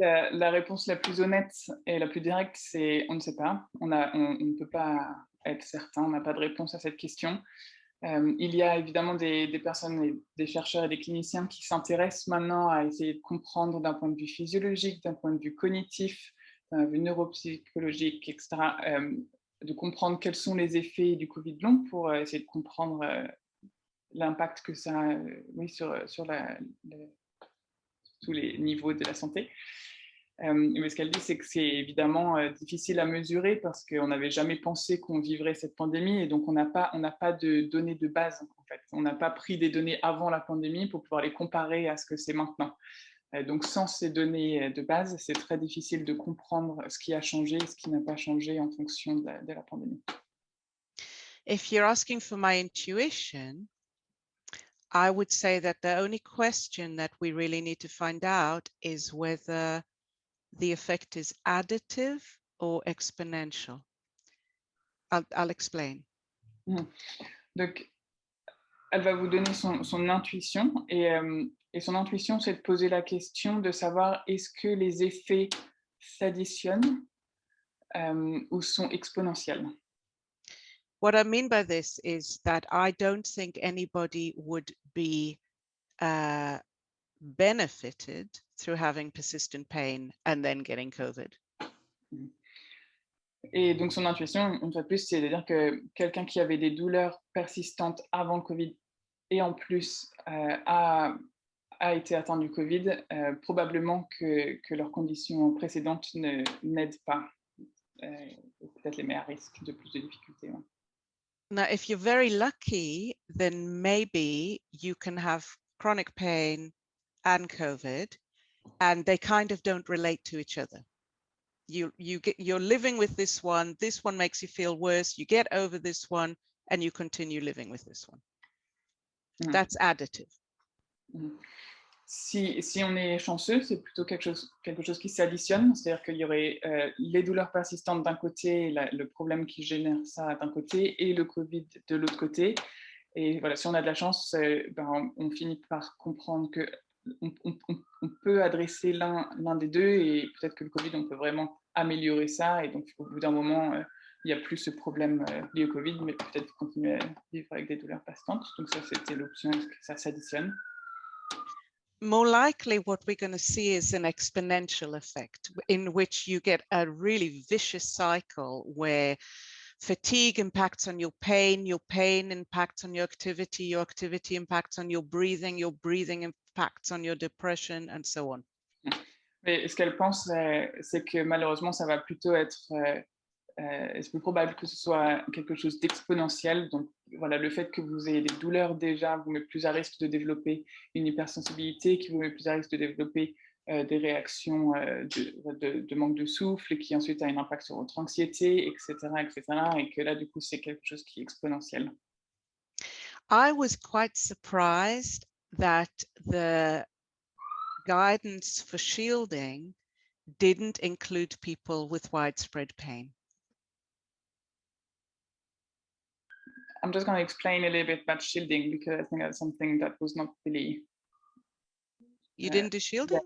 La réponse la plus honnête et la plus directe, c'est on ne sait pas. On ne peut pas être certain, on n'a pas de réponse à cette question. Il y a évidemment des personnes, des chercheurs et des cliniciens qui s'intéressent maintenant à essayer de comprendre d'un point de vue physiologique, d'un point de vue cognitif, d'un point de vue neuropsychologique, etc., de comprendre quels sont les effets du Covid long pour essayer de comprendre l'impact que ça a sur tous les niveaux de la santé. Mais ce qu'elle dit, c'est que c'est évidemment difficile à mesurer parce qu'on n'avait jamais pensé qu'on vivrait cette pandémie et donc on n'a pas de données de base en fait. On n'a pas pris des données avant la pandémie pour pouvoir les comparer à ce que c'est maintenant. Donc sans ces données de base, c'est très difficile de comprendre ce qui a changé et ce qui n'a pas changé en fonction de la pandémie. If you're asking for my intuition, I would say that the only question that we really need to find out is whether the effect is additive or exponential. I'll explain. Donc, elle va vous donner son intuition et son intuition, c'est de poser la question de savoir est-ce que les effets s'additionnent ou sont exponentiels. What I mean by this is that I don't think anybody would be benefited through having persistent pain and then getting COVID. Et donc son intuition, une fois de plus, c'est de dire que quelqu'un qui avait des douleurs persistantes avant le Covid et en plus a été atteint du Covid, probablement que leurs conditions précédentes n'aident pas, peut-être les meilleurs risques de plus de difficultés. Ouais. Now, if you're very lucky, then maybe you can have chronic pain and COVID, and they kind of don't relate to each other. You're living with this one makes you feel worse, you get over this one, and you continue living with this one. That's additive. Si on est chanceux, c'est plutôt quelque chose qui s'additionne, c'est-à-dire qu'il y aurait les douleurs persistantes d'un côté, le problème qui génère ça d'un côté, et le Covid de l'autre côté. Et voilà, si on a de la chance, on finit par comprendre que on peut adresser l'un des deux, et peut-être que le Covid, on peut vraiment améliorer ça, et donc au bout d'un moment, il n'y a plus ce problème lié au Covid, mais peut-être continuer à vivre avec des douleurs persistantes. Donc ça, c'était l'option, est-ce que ça s'additionne? More likely, what we're going to see is an exponential effect in which you get a really vicious cycle where fatigue impacts on your pain impacts on your activity impacts on your breathing impacts on your depression, and so on. Mais ce qu'elle pense, c'est que malheureusement, ça va plutôt être, c'est plus probable que ce soit quelque chose d'exponentiel. Donc voilà, le fait que vous ayez des douleurs déjà vous met plus à risque de développer une hypersensibilité, qui vous met plus à risque de développer des réactions de manque de souffle, qui ensuite a un impact sur votre anxiété, etc., et que là, du coup, c'est quelque chose qui est exponentiel. I was quite surprised that the guidance for shielding didn't include people with widespread pain. I'm just going to explain a little bit about shielding because I think that's something that was not really... You didn't do shielding?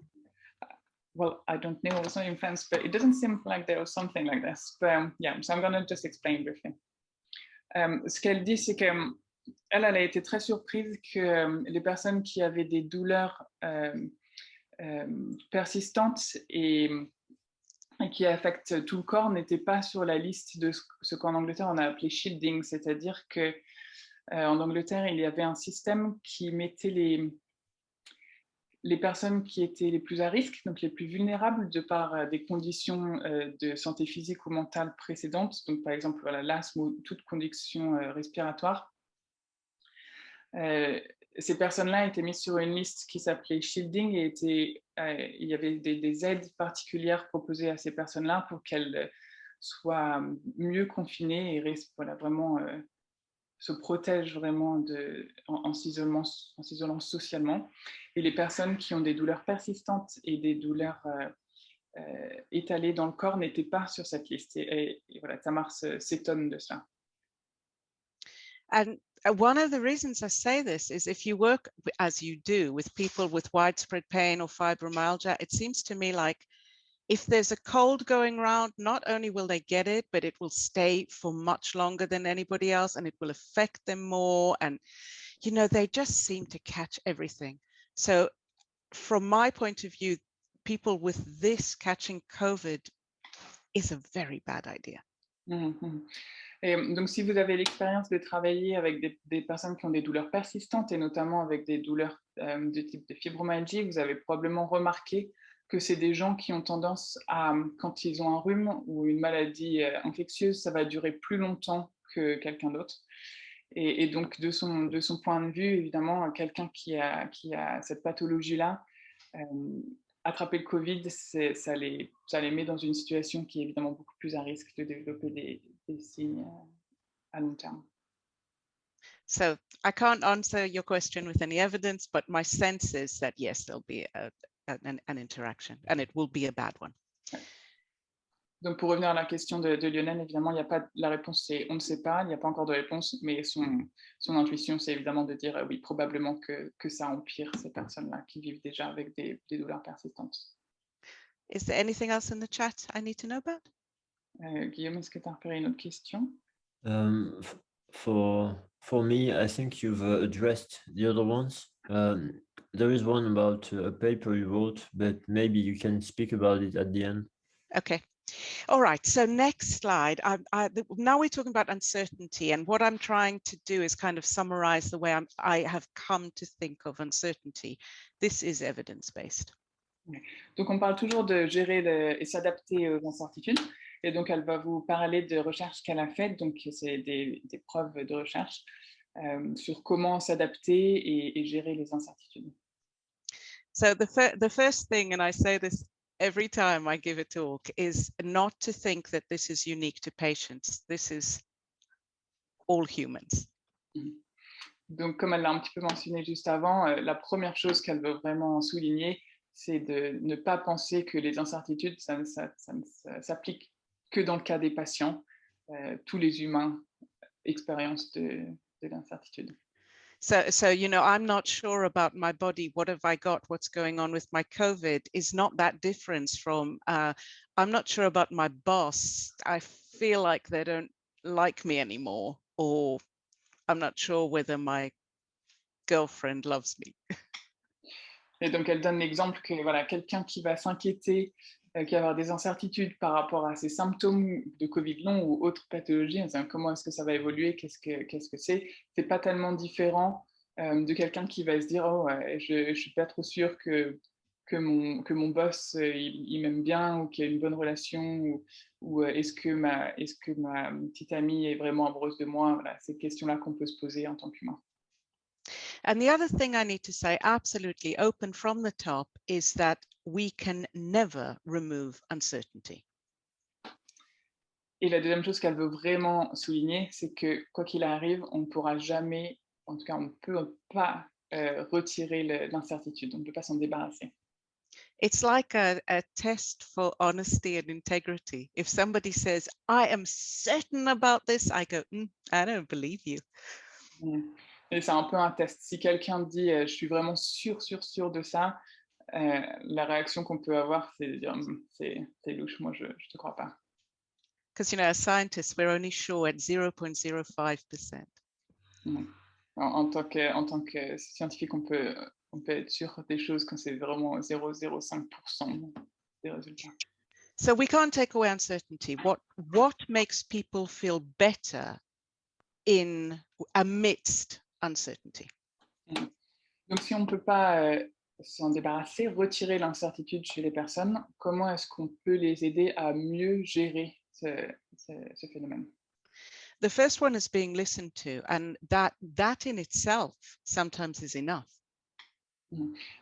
well, I don't know, it's not in France, but it doesn't seem like there was something like this. But yeah, so I'm going to just explain briefly. Ce qu'elle dit, c'est qu'elle a été très surprise que les personnes qui avaient des douleurs persistantes et qui affectent tout le corps n'étaient pas sur la liste de ce qu'en Angleterre on a appelé shielding, c'est-à-dire que en Angleterre, il y avait un système qui mettait les personnes qui étaient les plus à risque, donc les plus vulnérables de par des conditions de santé physique ou mentale précédentes, donc par exemple voilà, l'asthme ou toute condition respiratoire. Ces personnes-là étaient mises sur une liste qui s'appelait shielding et il y avait des aides particulières proposées à ces personnes-là pour qu'elles soient mieux confinées et voilà, vraiment se protègent vraiment en s'isolant socialement. Et les personnes qui ont des douleurs persistantes et des douleurs étalées dans le corps n'étaient pas sur cette liste. Et voilà, Tamar s'étonne de ça. And one of the reasons I say this is if you work, as you do, with people with widespread pain or fibromyalgia, it seems to me like if there's a cold going around, not only will they get it, but it will stay for much longer than anybody else and it will affect them more. And, you know, they just seem to catch everything. So from my point of view, people with this catching COVID is a very bad idea. Mm-hmm. Et donc, si vous avez l'expérience de travailler avec des personnes qui ont des douleurs persistantes et notamment avec des douleurs de type de fibromyalgie, vous avez probablement remarqué que c'est des gens qui ont tendance à, quand ils ont un rhume ou une maladie infectieuse, ça va durer plus longtemps que quelqu'un d'autre. Et donc, de son point de vue, évidemment, quelqu'un qui a cette pathologie-là, attraper le Covid, ça les met dans une situation qui est évidemment beaucoup plus à risque de développer des signes à long terme. So I can't answer your question with any evidence, but my sense is that yes, there'll be an interaction and it will be a bad one. Donc pour revenir à la question de Lionel, évidemment, il n'y a pas la réponse, c'est on ne sait pas, il n'y a pas encore de réponse, mais son intuition, c'est évidemment de dire oui, probablement que ça empire ces personnes-là qui vivent déjà avec des douleurs persistantes. Is there anything else in the chat I need to know about? Guillaume, est-ce que tu as repéré une autre question? For me, I think you've addressed the other ones. There is one about a paper you wrote, but maybe you can speak about it at the end. Okay. All right, so next slide. Now we're talking about uncertainty, and what I'm trying to do is kind of summarize the way I have come to think of uncertainty. This is evidence-based. Donc on parle toujours de gérer et s'adapter aux incertitudes, et donc elle va vous parler de recherches qu'elle a faites, donc c'est des preuves de recherche sur comment s'adapter et gérer les incertitudes. So the first thing, and I say this every time I give a talk, is not to think that this is unique to patients. This is all humans. Donc, comme elle l'a un petit peu mentionné juste avant, la première chose qu'elle veut vraiment souligner, c'est de ne pas penser que les incertitudes, ça ne s'applique que dans le cas des patients. Tous les humains expérimentent de l'incertitude. So, you know, I'm not sure about my body. What have I got? What's going on with my COVID is not that different from, I'm not sure about my boss. I feel like they don't like me anymore, or I'm not sure whether my girlfriend loves me. Et donc, elle donne l'exemple que voilà, quelqu'un qui va s'inquiéter, qui va avoir des incertitudes par rapport à ses symptômes de Covid long ou autres pathologies, comment est-ce que ça va évoluer, qu'est-ce que c'est pas tellement différent de quelqu'un qui va se dire oh, je suis pas trop sûr que mon boss il m'aime bien ou qu'il y a une bonne relation ou est-ce que ma petite amie est vraiment amoureuse de moi. Voilà, c'est ces questions-là qu'on peut se poser en tant qu'humain. And the other thing I need to say, absolutely open from the top, is that we can never remove uncertainty. Et la deuxième chose qu'elle veut vraiment souligner, c'est que quoi qu'il arrive, on ne pourra jamais, en tout cas, on ne peut pas retirer l'incertitude, on ne peut pas s'en débarrasser. It's like a test for honesty and integrity. If somebody says, I am certain about this, I go, I don't believe you. Et c'est un peu un test. Si quelqu'un dit, je suis vraiment sûr de ça, la réaction qu'on peut avoir, c'est de dire c'est louche, moi je te crois pas. Because, as scientists, we're only sure at 0.05%. En tant que scientifique, on peut être sûr des choses quand c'est vraiment 0,05% des résultats. So we can't take away uncertainty. What makes people feel better amidst uncertainty? Donc, si on ne peut pas s'en débarrasser, retirer l'incertitude chez les personnes, comment est-ce qu'on peut les aider à mieux gérer ce phénomène? The first one is being listened to, and that in itself sometimes is enough.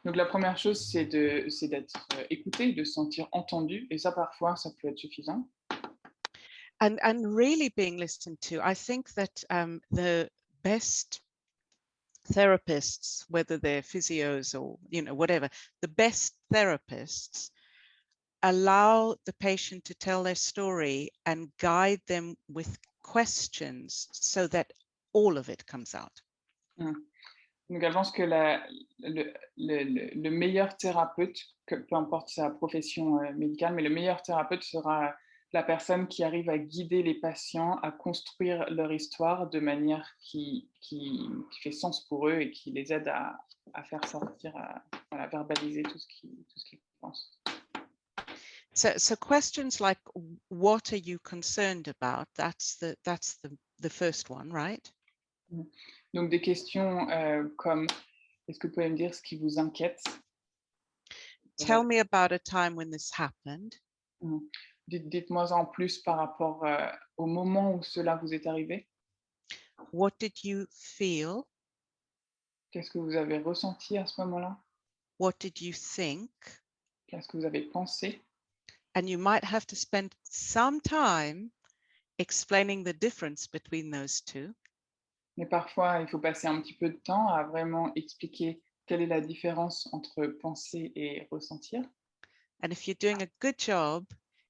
Donc, la première chose, c'est d'être écouté, de se sentir entendu, et ça, parfois, ça peut être suffisant. And really being listened to, I think that the best therapists, whether they're physios or whatever, the best therapists allow the patient to tell their story and guide them with questions so that all of it comes out. Donc, je pense que le meilleur thérapeute, peu importe sa profession médicale, mais le meilleur thérapeute sera la personne qui arrive à guider les patients à construire leur histoire de manière qui fait sens pour eux et qui les aide à faire sortir, à verbaliser tout ce qu'ils pensent. So questions like, what are you concerned about? That's the first one, right? Donc des questions comme, est-ce que vous pouvez me dire ce qui vous inquiète? Tell me about a time when this happened. Dites-moi en plus par rapport au moment où cela vous est arrivé. What did you feel? Qu'est-ce que vous avez ressenti à ce moment-là? What did you think? Qu'est-ce que vous avez pensé? And you might have to spend some time explaining the difference between those two. Mais parfois, il faut passer un petit peu de temps à vraiment expliquer quelle est la différence entre penser et ressentir. And if you're doing a good job,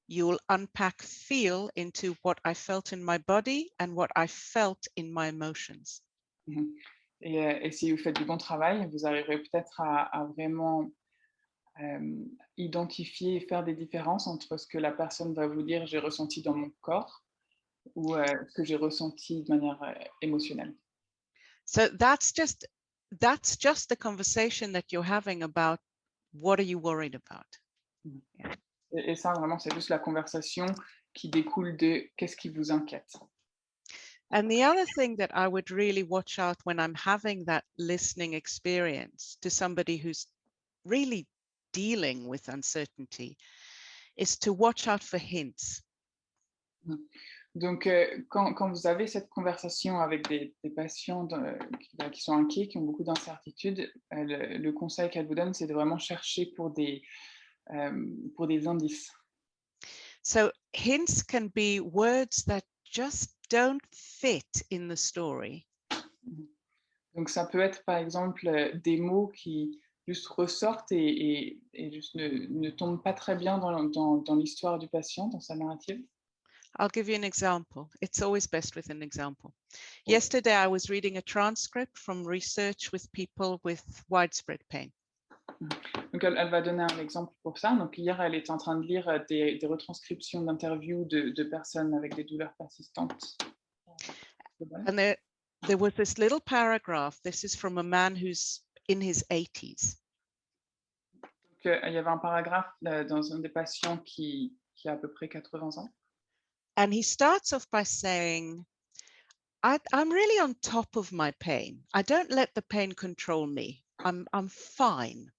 you'll unpack feel into what I felt in my body and what I felt in my emotions. Et si vous faites du bon travail, vous arriverez peut-être à vraiment identifier et faire des différences entre ce que la personne va vous dire j'ai ressenti dans mon corps ou ce que j'ai ressenti de manière émotionnelle. So that's just the conversation that you're having about what are you worried about. Et ça, vraiment, c'est juste la conversation qui découle de qu'est-ce qui vous inquiète. And the other thing that I would really watch out when I'm having that listening experience to somebody who's really dealing with uncertainty is to watch out for hints. Donc, quand vous avez cette conversation avec des patients qui sont inquiets, qui ont beaucoup d'incertitudes, le conseil qu'elle vous donne, c'est de vraiment chercher pour des indices. So hints can be words that just don't fit in the story. Donc, ça peut être, par exemple, des mots qui juste ressortent et juste ne tombent pas très bien dans l'histoire du patient, dans sa narrative. I'll give you an example. It's always best with an example. Yesterday, I was reading a transcript from research with people with widespread pain. Donc, elle va donner un exemple pour ça. Donc, hier, elle était en train de lire des retranscriptions d'interviews de personnes avec des douleurs persistantes. And there was this little paragraph. This is from a man who's in his 80s. Donc, il y avait un paragraphe dans un des patients qui a à peu près 80 ans. And he starts off by saying, I'm really on top of my pain. I don't let the pain control me. I'm fine.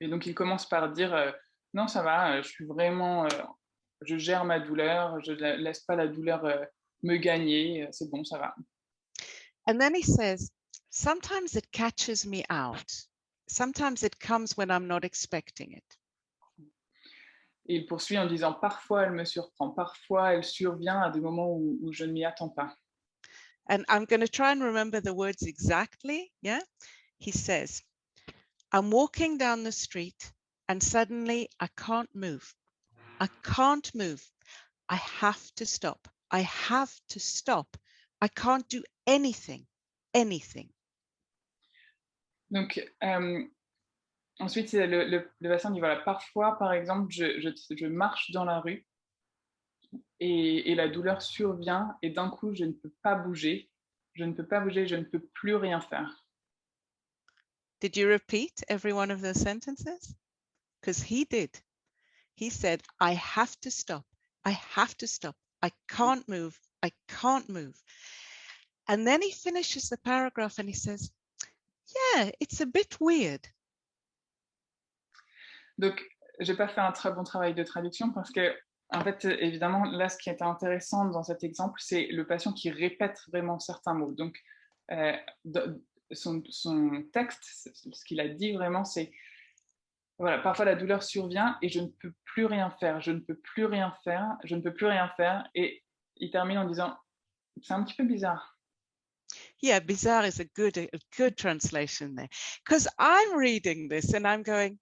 Et donc, il commence par dire non, ça va, je suis vraiment, je gère ma douleur, je ne laisse pas la douleur me gagner, c'est bon, ça va. And then he says, sometimes it catches me out. Sometimes it comes when I'm not expecting it. Et il poursuit en disant parfois elle me surprend, parfois elle survient à des moments où je ne m'y attends pas. And I'm going to try and remember the words exactly. Yeah. He says, I'm walking down the street and suddenly I can't move. I can't move. I have to stop. I have to stop. I can't do anything. Donc, ensuite, le patient dit, voilà, parfois, par exemple, je marche dans la rue et la douleur survient et d'un coup, je ne peux pas bouger. Je ne peux pas bouger, je ne peux plus rien faire. Did you repeat every one of those sentences? Because he did. He said, I have to stop. I have to stop. I can't move. I can't move. And then he finishes the paragraph and he says, yeah, it's a bit weird. Donc, j'ai pas fait un très bon travail de traduction parce que, en fait, évidemment, là, ce qui est intéressant dans cet exemple, c'est le patient qui répète vraiment certains mots. Donc, son texte, ce qu'il a dit vraiment, c'est voilà, parfois la douleur survient et je ne peux plus rien faire, je ne peux plus rien faire, je ne peux plus rien faire. Et il termine en disant, c'est un petit peu bizarre. Yeah, bizarre is a good translation there. Because I'm reading this and I'm going,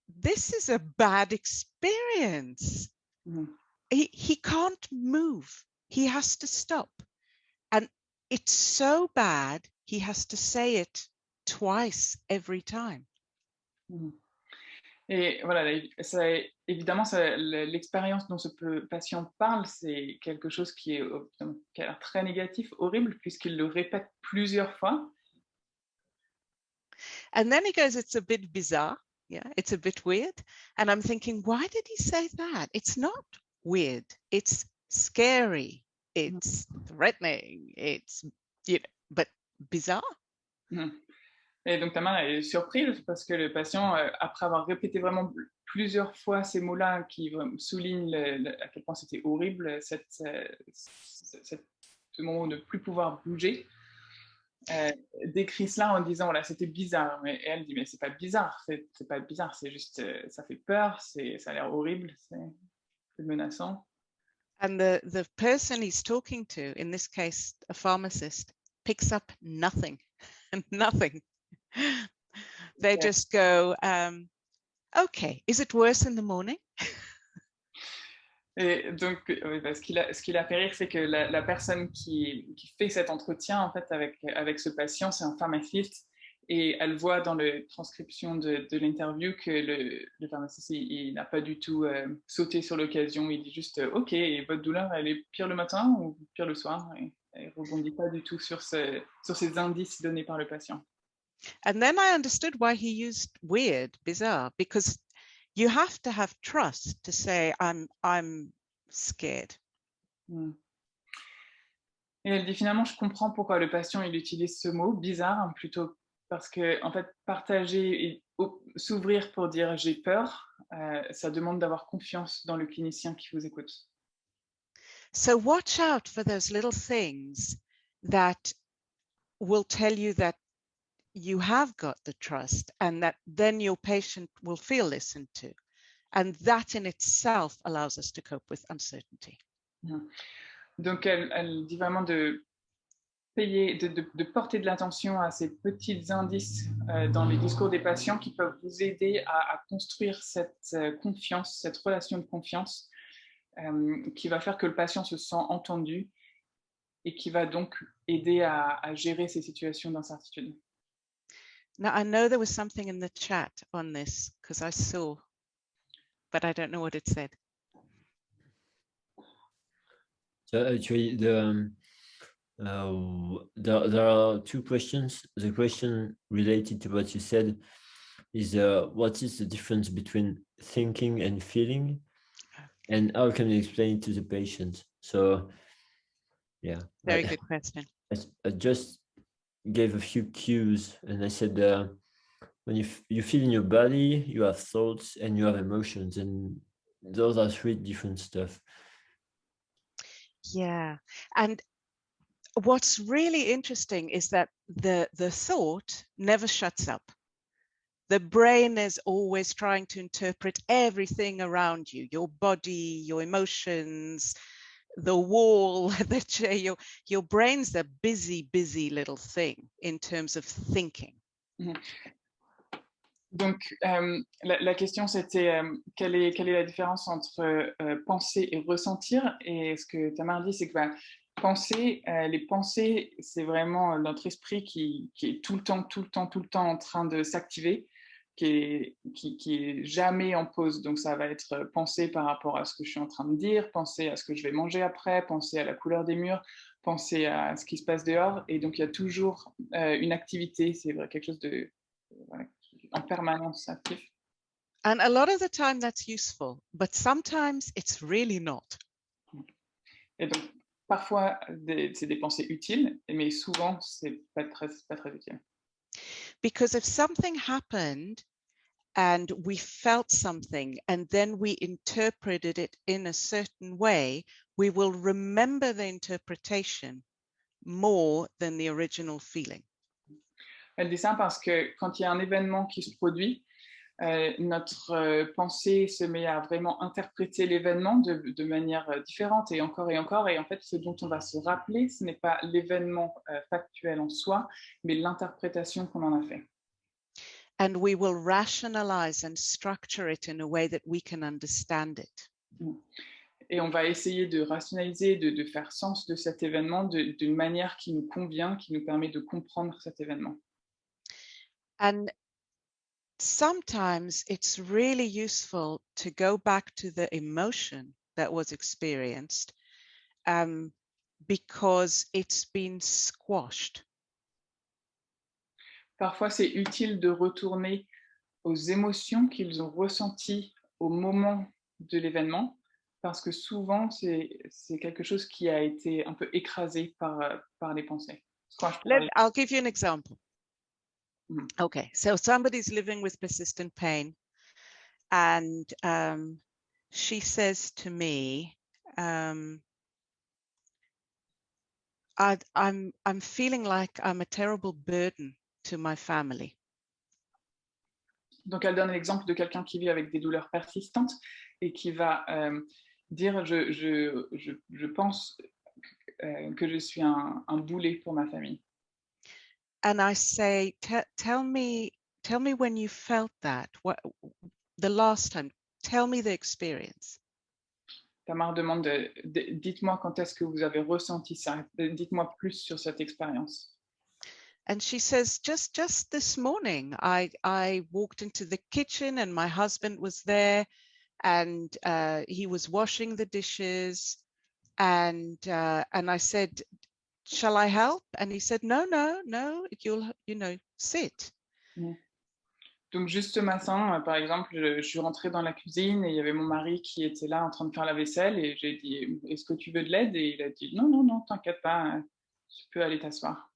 this is a bad experience. Mhm. He can't move. He has to stop. And it's so bad, he has to say it twice every time. Mhm. Et voilà, évidemment, l'expérience dont ce patient parle, c'est quelque chose qui a l'air très négatif, horrible, puisqu'il le répète plusieurs fois. And then he goes, it's a bit bizarre. Yeah, it's a bit weird. And I'm thinking, why did he say that? It's not weird. It's scary. It's threatening. It's, you know, but bizarre. Mhm. Et donc, Tamar est surprise parce que le patient, après avoir répété vraiment plusieurs fois ces mots-là qui soulignent à quel point c'était horrible, ce moment de ne plus pouvoir bouger, décrit cela en disant, voilà, c'était bizarre. Et elle dit, mais c'est pas bizarre, c'est pas bizarre, c'est juste, ça fait peur, ça a l'air horrible, c'est menaçant. And the person he's talking to, in this case, a pharmacist, picks up nothing, nothing. They just go, okay, is it worse in the morning? Et donc, oui, bah, ce qui l'a fait rire, c'est que la personne qui fait cet entretien en fait, avec ce patient, c'est un pharmaciste. Et elle voit dans la transcription de l'interview que le pharmaciste, il n'a pas du tout sauté sur l'occasion. Il dit juste, OK, et votre douleur, elle est pire le matin ou pire le soir? Et il ne rebondit pas du tout sur ces indices donnés par le patient. And then I understood why he used weird, bizarre, because you have to have trust to say, I'm scared. Et elle dit finalement, je comprends pourquoi le patient il utilise ce mot bizarre, hein, plutôt parce que en fait, partager et s'ouvrir pour dire j'ai peur, ça demande d'avoir confiance dans le clinicien qui vous écoute. So watch out for those little things that will tell you that you have got the trust and that then your patient will feel listened to. And that in itself allows us to cope with uncertainty. Donc, elle dit vraiment de porter de l'attention à ces petits indices dans les discours des patients qui peuvent vous aider à construire cette confiance, cette relation de confiance qui va faire que le patient se sent entendu et qui va donc aider à gérer ces situations d'incertitude. Now, I know there was something in the chat on this because I saw, but I don't know what it said. So actually, there are two questions. The question related to what you said is what is the difference between thinking and feeling, and how can you explain it to the patient? So, yeah. Very good question. I just gave a few cues, and I said when you feel in your body, you have thoughts and you have emotions, and those are three different stuff. Yeah, and what's really interesting is that the thought never shuts up. The brain is always trying to interpret everything around you, your body, your emotions, the wall, the chair. Your brain's a busy little thing in terms of thinking. Mm-hmm. Donc, la question, c'était quelle est la différence entre penser et ressentir? Et ce que Tamar dit, c'est que les pensées, c'est vraiment notre esprit qui est tout le temps en train de s'activer. qui est jamais en pause. Donc, ça va être penser par rapport à ce que je suis en train de dire, penser à ce que je vais manger après, penser à la couleur des murs, penser à ce qui se passe dehors. Et donc, il y a toujours une activité, c'est vrai, quelque chose de voilà, en permanence actif. And a lot of the time that's useful, but sometimes it's really not. Et donc, parfois, c'est des pensées utiles, mais souvent, c'est pas très utile. Because if something happened and we felt something and then we interpreted it in a certain way, we will remember the interpretation more than the original feeling. Elle dit ça parce que quand il y a un événement qui se produit, notre pensée se met à vraiment interpréter l'événement de manière différente et encore. Et en fait, ce dont on va se rappeler, ce n'est pas l'événement factuel en soi, mais l'interprétation qu'on en a fait. And we will rationalize and structure it in a way that we can understand it. Et on va essayer de rationaliser, de faire sens de cet événement d'une manière qui nous convient, qui nous permet de comprendre cet événement. And sometimes it's really useful to go back to the emotion that was experienced because it's been squashed. Parfois, c'est utile de retourner aux émotions qu'ils ont ressenties au moment de l'événement, parce que souvent, c'est quelque chose qui a été un peu écrasé par les pensées. I'll give you an example. Mhm. Okay, so somebody's living with persistent pain, and she says to me, I'm feeling like I'm a terrible burden to my family. Donc, elle donne l'exemple de quelqu'un qui vit avec des douleurs persistantes et qui va dire je pense que je suis un boulet pour ma famille. And I say, tell me when you felt that. What the last time? Tell me the experience. Tamar demande, dites-moi quand est-ce que vous avez ressenti ça. Dites-moi plus sur cette expérience. And she says, just this morning, I walked into the kitchen and my husband was there, and he was washing the dishes, and I said, shall I help? And he said, no, you'll sit. Donc juste ce matin, par exemple, je suis rentrée dans la cuisine et il y avait mon mari qui était là en train de faire la vaisselle et j'ai dit, est-ce que tu veux de l'aide? Et il a dit, non, t'inquiète pas, tu peux aller t'asseoir.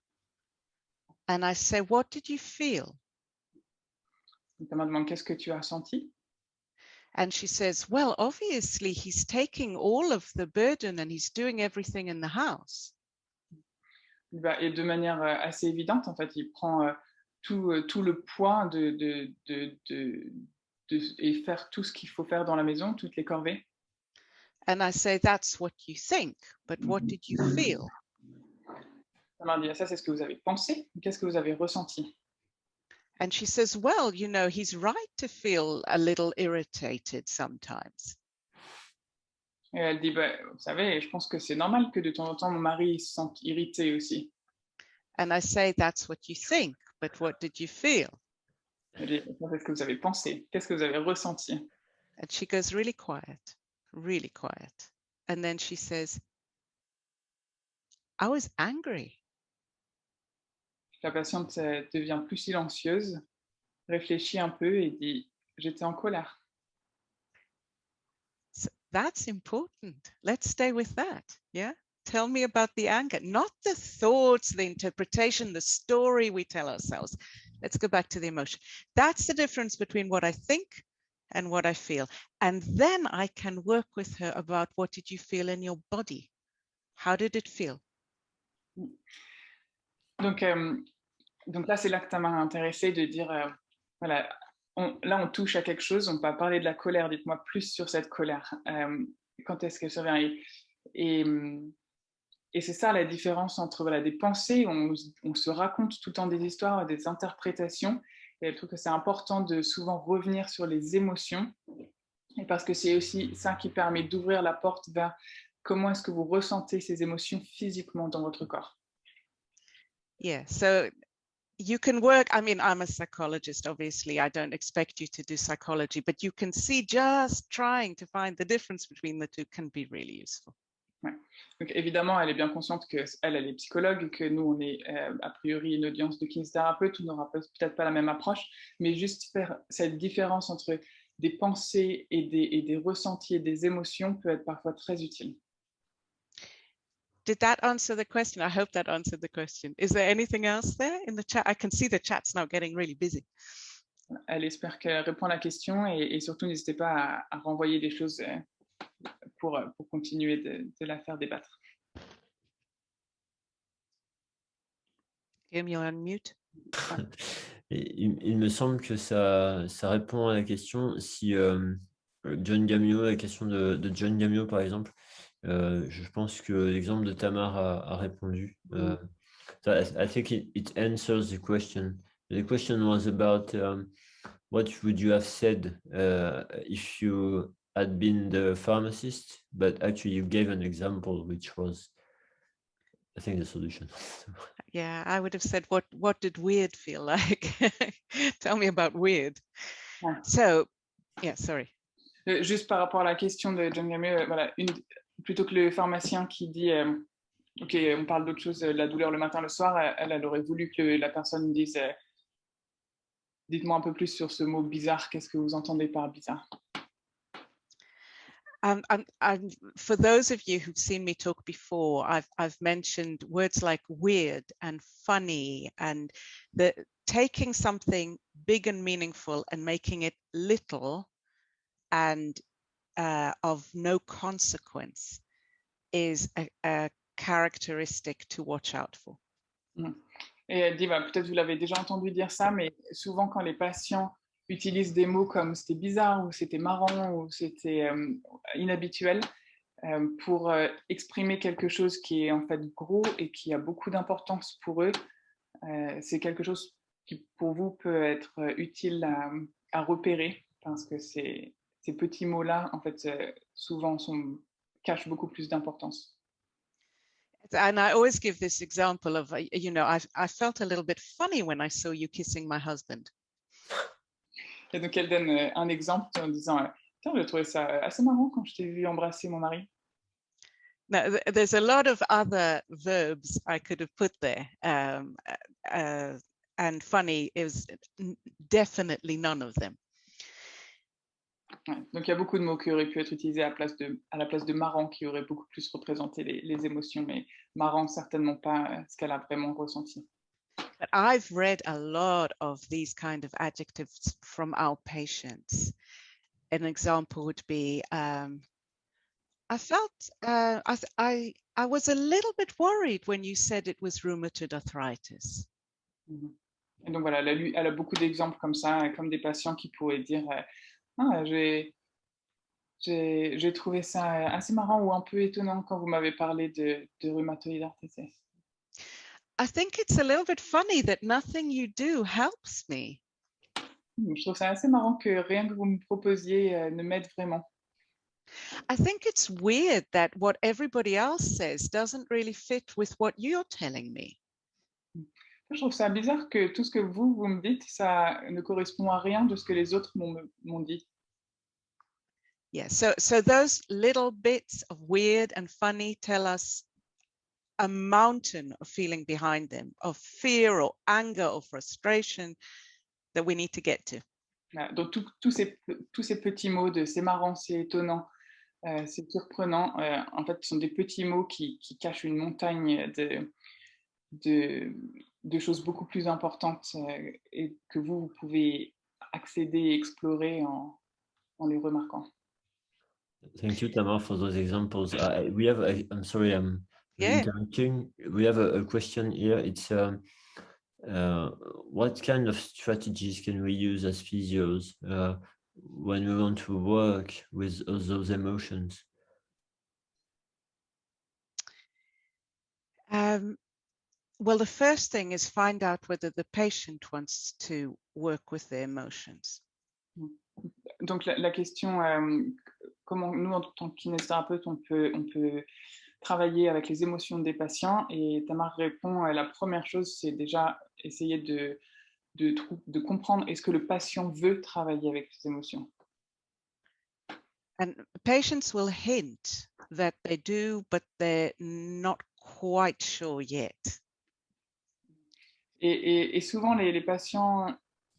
And I say, what did you feel? Il me demande, qu'est-ce que tu as senti? And she says, well, obviously he's taking all of the burden and he's doing everything in the house. Et de manière assez évidente, en fait, il prend tout le poids et faire tout ce qu'il faut faire dans la maison, toutes les corvées. And I say, that's what you think, but what did you feel? Elle m'a dit, ça c'est ce que vous avez pensé, qu'est-ce que vous avez ressenti? And she says, well, he's right to feel a little irritated sometimes. Et elle dit, vous savez, je pense que c'est normal que de temps en temps, mon mari se sente irrité aussi. And I say, that's what you think, but what did you feel? Elle dit, qu'est-ce que vous avez pensé? Qu'est-ce que vous avez ressenti? And she goes really quiet. And then she says, I was angry. La patiente devient plus silencieuse, réfléchit un peu et dit, j'étais en colère. So that's important. Let's stay with that. Yeah. Tell me about the anger, not the thoughts, the interpretation, the story we tell ourselves. Let's go back to the emotion. That's the difference between what I think and what I feel. And then I can work with her about what did you feel in your body? How did it feel? Donc là, c'est là que ça m'a intéressé de dire, voilà, là, on touche à quelque chose, on va parler de la colère, dites-moi plus sur cette colère. Quand est-ce qu'elle survient? Et c'est ça la différence entre des pensées, on se raconte tout le temps des histoires, des interprétations, et je trouve que c'est important de souvent revenir sur les émotions, et parce que c'est aussi ça qui permet d'ouvrir la porte vers comment est-ce que vous ressentez ces émotions physiquement dans votre corps. Yeah, so you can work, I mean, I'm a psychologist, obviously, I don't expect you to do psychology, but you can see just trying to find the difference between the two can be really useful. Ouais. Donc évidemment, elle est bien consciente qu'elle elle est psychologue et que nous, on est a priori une audience de kinésithérapeute, on n'aura peut-être pas la même approche, mais juste faire cette différence entre des pensées et des ressentis et des émotions peut être parfois très utile. Did that answer the question? I hope that answered the question. Is there anything else there in the chat? I can see the chat's now getting really busy. Elle espère qu'elle répond à la question et surtout n'hésitez pas à renvoyer des choses pour continuer de la faire débattre. Guillaume, you're on mute. Et il me semble que ça répond à la question. Si John Gamio, la question de John Gamio, par exemple, je pense que l'exemple de Tamar a répondu. So I think it answers the question. The question was about what would you have said if you had been the pharmacist, but actually you gave an example, which was, I think, the solution. Yeah, I would have said, what did weird feel like? Tell me about weird. Ouais. So, yeah, sorry. Juste par rapport à la question de John Gamio, voilà, plutôt que le pharmacien qui dit OK, on parle d'autre chose, la douleur le matin, le soir, elle aurait voulu que la personne dise dites-moi un peu plus sur ce mot bizarre, qu'est-ce que vous entendez par bizarre? And for those of you who've seen me talk before, I've mentioned words like weird and funny, and taking something big and meaningful and making it little and of no consequence is a characteristic to watch out for. Et elle dit, bah, peut-être vous l'avez déjà entendu dire ça, mais souvent quand les patients utilisent des mots comme c'était bizarre ou c'était marrant ou c'était inhabituel pour exprimer quelque chose qui est en fait gros et qui a beaucoup d'importance pour eux, c'est quelque chose qui pour vous peut être utile à repérer parce que ces petits mots-là, en fait, souvent cachent beaucoup plus d'importance. And I always give this example of, you know, I felt a little bit funny when I saw you kissing my husband. Et donc, elle donne un exemple en disant tiens, j'ai trouvé ça assez marrant quand je t'ai vu embrasser mon mari. Now, there's a lot of other verbs I could have put there. And funny is definitely none of them. Ouais, donc, il y a beaucoup de mots qui auraient pu être utilisés à la place de marrant, qui auraient beaucoup plus représenté les émotions, mais marrant, certainement pas ce qu'elle a vraiment ressenti. But I've read a lot of these kind of adjectives from our patients. An example would be, I felt, I was a little bit worried when you said it was rheumatoid arthritis. Et donc voilà, elle a beaucoup d'exemples comme ça, comme des patients qui pourraient dire j'ai trouvé ça assez marrant ou un peu étonnant quand vous m'avez parlé de rhumatoïde arthritis. I think it's a little bit funny that nothing you do helps me. Je trouve ça assez marrant que rien que vous me proposiez ne m'aide vraiment. I think it's weird that what everybody else says doesn't really fit with what you're telling me. Je trouve ça bizarre que tout ce que vous me dites, ça ne correspond à rien de ce que les autres m'ont dit. Yeah, so those little bits of weird and funny tell us a mountain of feeling behind them, of fear or anger or frustration that we need to get to. Donc tous ces petits mots de c'est marrant, c'est étonnant, c'est surprenant, en fait, ce sont des petits mots qui cachent une montagne de choses beaucoup plus importantes et que vous pouvez accéder et explorer en les remarquant. Thank you, Tamar, for those examples. We have, I'm sorry, I'm interrupting. We have a question here. It's what kind of strategies can we use as physios when we want to work with those emotions? Well, the first thing is find out whether the patient wants to work with their emotions. Donc la question, comment nous en tant que kinésithérapeute on peut travailler avec les émotions des patients. Et Tamar répond, la première chose, c'est déjà essayer de comprendre est-ce que le patient veut travailler avec les émotions. And patients will hint that they do, but they're not quite sure yet. Et souvent, les patients,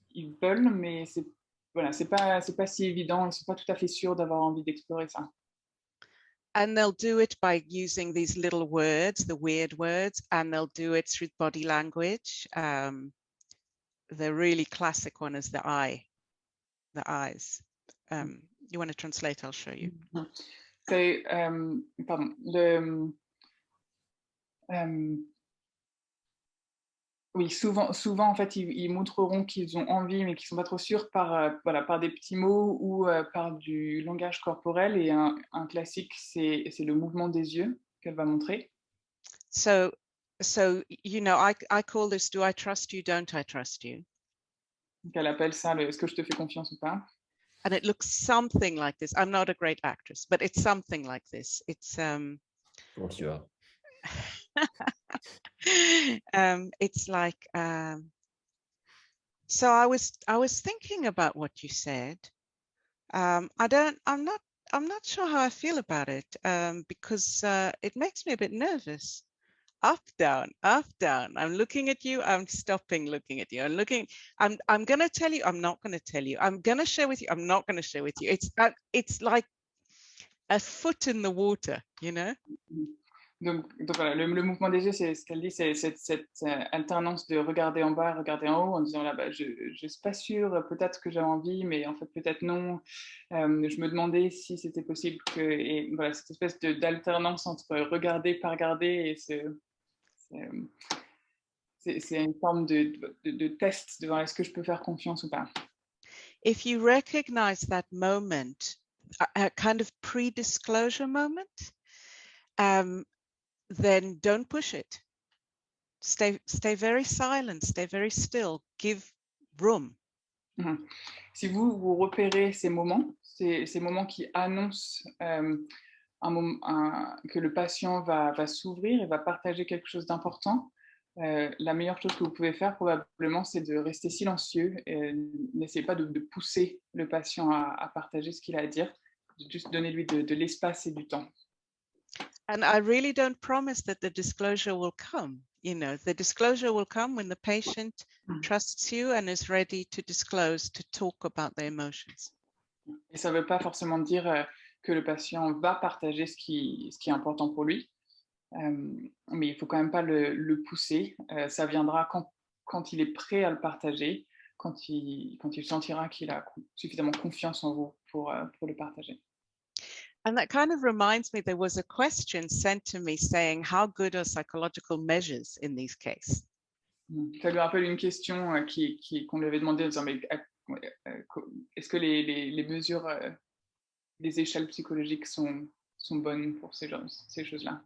ils veulent, mais c'est pas si évident, ils ne sont pas tout à fait sûrs d'avoir envie d'explorer ça. And they'll do it by using these little words, the weird words, and they'll do it through body language. The really classic one is the eyes. You want to translate? I'll show you. C'est, pardon, oui, souvent, en fait, ils montreront qu'ils ont envie, mais qu'ils ne sont pas trop sûrs par des petits mots ou par du langage corporel. Et un classique, c'est le mouvement des yeux qu'elle va montrer. So you know, I call this, do I trust you, don't I trust you? Donc, elle appelle ça est-ce que je te fais confiance ou pas? And it looks something like this. I'm not a great actress, but it's something like this. It's Bon, tu vois. it's like so I was thinking about what you said. I'm not sure how I feel about it because it makes me a bit nervous. Up, down, up, down. I'm looking at you. I'm stopping looking at you. I'm going to tell you. I'm not going to tell you. I'm going to share with you. I'm not going to share with you. It's like a foot in the water, you know. Donc voilà, le mouvement des yeux, c'est ce qu'elle dit, c'est cette alternance de regarder en bas, regarder en haut, en disant là, je ne suis pas sûre, peut-être que j'ai envie, mais en fait peut-être non. Je me demandais si c'était possible et voilà, cette espèce d'alternance entre regarder, pas regarder, et c'est une forme de test de voir est-ce que je peux faire confiance ou pas. If you recognize that moment, a kind of pre-disclosure moment, then don't push it. Stay very silent, stay very still, give room. Si vous repérez ces moments qui annoncent que le patient va s'ouvrir et va partager quelque chose d'important, la meilleure chose que vous pouvez faire probablement, c'est de rester silencieux. N'essayez pas de pousser le patient à partager ce qu'il a à dire, juste donner-lui de l'espace et du temps. And I really don't promise that the disclosure will come. You know, the disclosure will come when the patient trusts you and is ready to disclose, to talk about their emotions. Et ça ne veut pas forcément dire que le patient va partager ce qui est important pour lui, mais il ne faut quand même pas le pousser. Ça viendra quand il est prêt à le partager, quand il sentira qu'il a suffisamment confiance en vous pour le partager. And that kind of reminds me, there was a question sent to me saying, how good are psychological measures in these cases? Ça lui rappelle une question qu'on lui avait demandé, en disant, mais est-ce que les mesures, les échelles psychologiques sont bonnes pour ces choses-là?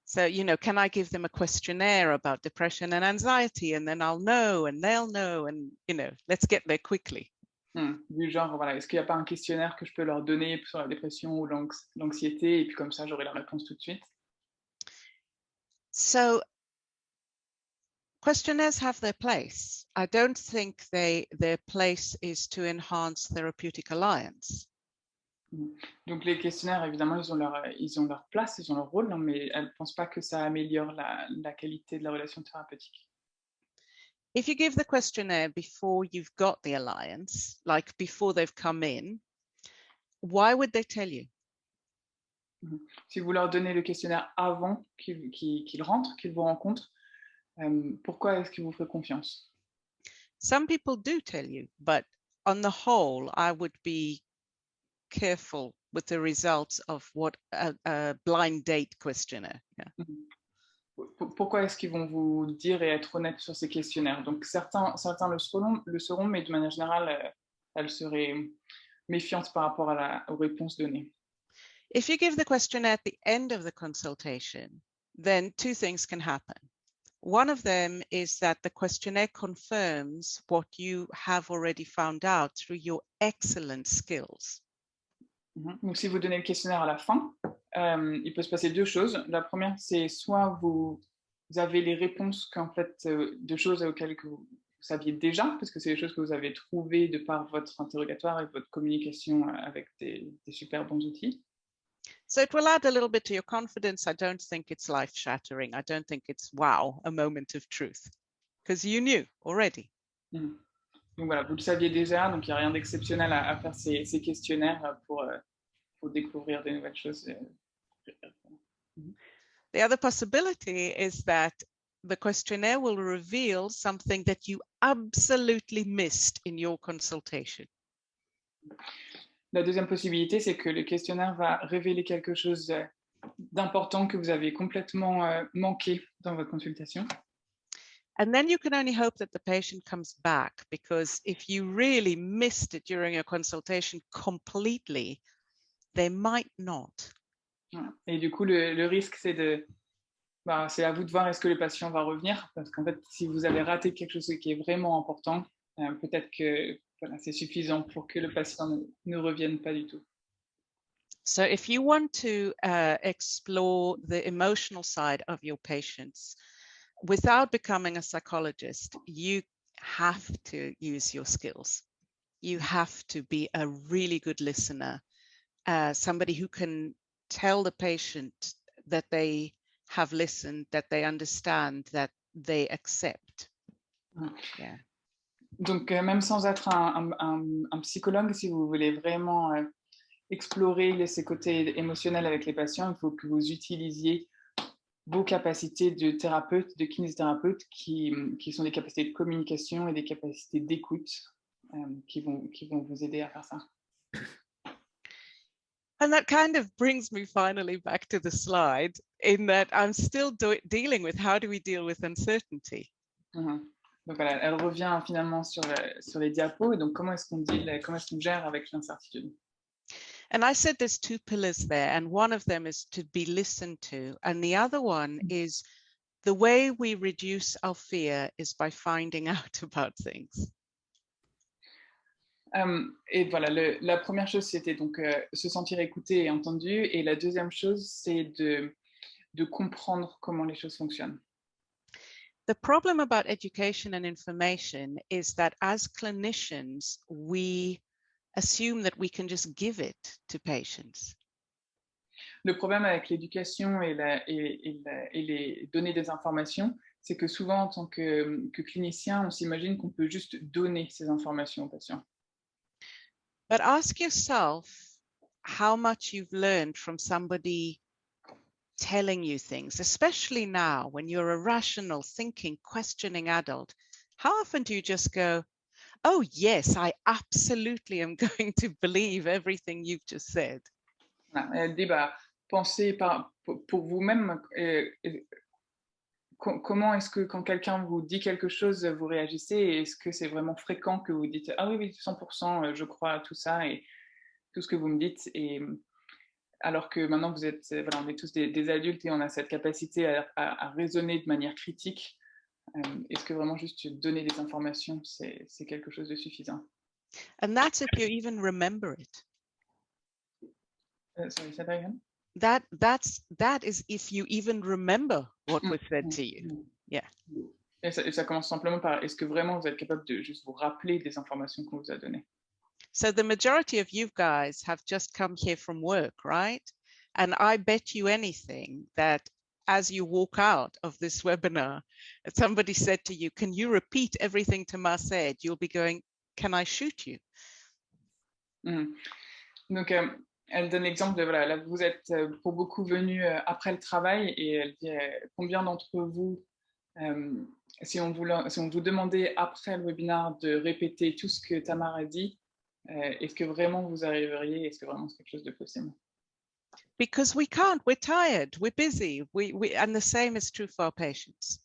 So, you know, can I give them a questionnaire about depression and anxiety, and then I'll know, and they'll know, and, you know, let's get there quickly. Du genre, voilà, est-ce qu'il n'y a pas un questionnaire que je peux leur donner sur la dépression ou l'anxiété, et puis comme ça, j'aurai la réponse tout de suite? So, questionnaires have their place. I don't think their place is to enhance therapeutic alliance. Donc les questionnaires, évidemment, ils ont leur place, ils ont leur rôle, mais elles ne pensent pas que ça améliore la qualité de la relation thérapeutique. If you give the questionnaire before you've got the alliance, like before they've come in, why would they tell you? Si vous leur donnez le questionnaire avant qu'ils rentrent, qu'ils vous rencontrent, pourquoi est-ce qu'ils vous feraient confiance? Some people do tell you, but on the whole, I would be careful with the results of what a blind date questionnaire. Yeah. Pourquoi est-ce qu'ils vont vous dire et être honnêtes sur ces questionnaires? Donc certains le seront, mais de manière générale, elles seraient méfiantes par rapport aux réponses données. If you give the questionnaire at the end of the consultation, then two things can happen. One of them is that the questionnaire confirms what you have already found out through your excellent skills. Donc si vous donnez le questionnaire à la fin, il peut se passer deux choses. La première, c'est soit vous avez les réponses de choses auxquelles que vous saviez déjà, parce que c'est des choses que vous avez trouvées de par votre interrogatoire et votre communication avec des super bons outils. So it will add a little bit to your confidence. I don't think it's life-shattering. I don't think it's, wow, a moment of truth, because you knew already. Donc voilà, vous le saviez déjà, donc il n'y a rien d'exceptionnel à faire ces questionnaires pour découvrir de nouvelles choses. The other possibility is that the questionnaire will reveal something that you absolutely missed in your consultation. La deuxième possibilité, c'est que le questionnaire va révéler quelque chose d'important que vous avez complètement manqué dans votre consultation. And then you can only hope that the patient comes back, because if you really missed it during your consultation completely, they might not. Et du coup, le risque, c'est à vous de voir est-ce que le patient va revenir, parce qu'en fait, si vous avez raté quelque chose qui est vraiment important, peut-être que voilà, c'est suffisant pour que le patient ne revienne pas du tout. So if you want to explore the emotional side of your patients without becoming a psychologist, you have to use your skills. You have to be a really good listener, somebody who can tell the patient that they have listened, that they understand, that they accept. Yeah. Donc, même sans être un psychologue, si vous voulez vraiment explorer ces côtés émotionnels avec les patients, il faut que vous utilisiez vos capacités de thérapeute, de kinésithérapeute, qui sont des capacités de communication et des capacités d'écoute qui vont vous aider à faire ça. And that kind of brings me finally back to the slide, in that I'm still dealing with how do we deal with uncertainty. Donc voilà, elle revient finalement sur les diapos. Et donc, comment est-ce qu'on gère avec l'incertitude? And I said there's two pillars there, and one of them is to be listened to, and the other one is the way we reduce our fear is by finding out about things. Et voilà, la première chose, c'était donc se sentir écouté et entendu. Et la deuxième chose, c'est de comprendre comment les choses fonctionnent. The problem about education and information is that as clinicians, we assume that we can just give it to patients. Le problème avec l'éducation et les données des informations, c'est que souvent, en tant que clinicien, on s'imagine qu'on peut juste donner ces informations aux patients. But ask yourself how much you've learned from somebody telling you things, especially now when you're a rational, thinking, questioning adult. How often do you just go, oh yes, I absolutely am going to believe everything you've just said? Elle dit, pensez pour vous-même, comment est-ce que quand quelqu'un vous dit quelque chose, vous réagissez? Est-ce que c'est vraiment fréquent que vous dites, ah oui, 100%, je crois à tout ça et tout ce que vous me dites? Et alors que maintenant, on est tous des adultes et on a cette capacité à raisonner de manière critique. Est-ce que vraiment juste donner des informations, c'est quelque chose de suffisant? And that's if you even remember it. Sorry, say that again? That is if you even remember what was said to you. Yeah. Et ça commence simplement par, est-ce que vraiment vous êtes capable de juste vous rappeler des informations qu'on vous a données? So the majority of you guys have just come here from work, right? And I bet you anything that as you walk out of this webinar, somebody said to you, can you repeat everything Thomas said? You'll be going, can I shoot you? Donc, elle donne l'exemple de, voilà, là, vous êtes pour beaucoup venus après le travail et elle dit, combien d'entre vous, si on vous demandait après le webinaire de répéter tout ce que Tamar a dit, est-ce que vraiment vous arriveriez? Est-ce que vraiment c'est quelque chose de possible? Because we can't, we're tired, we're busy, and the same is true for our patients.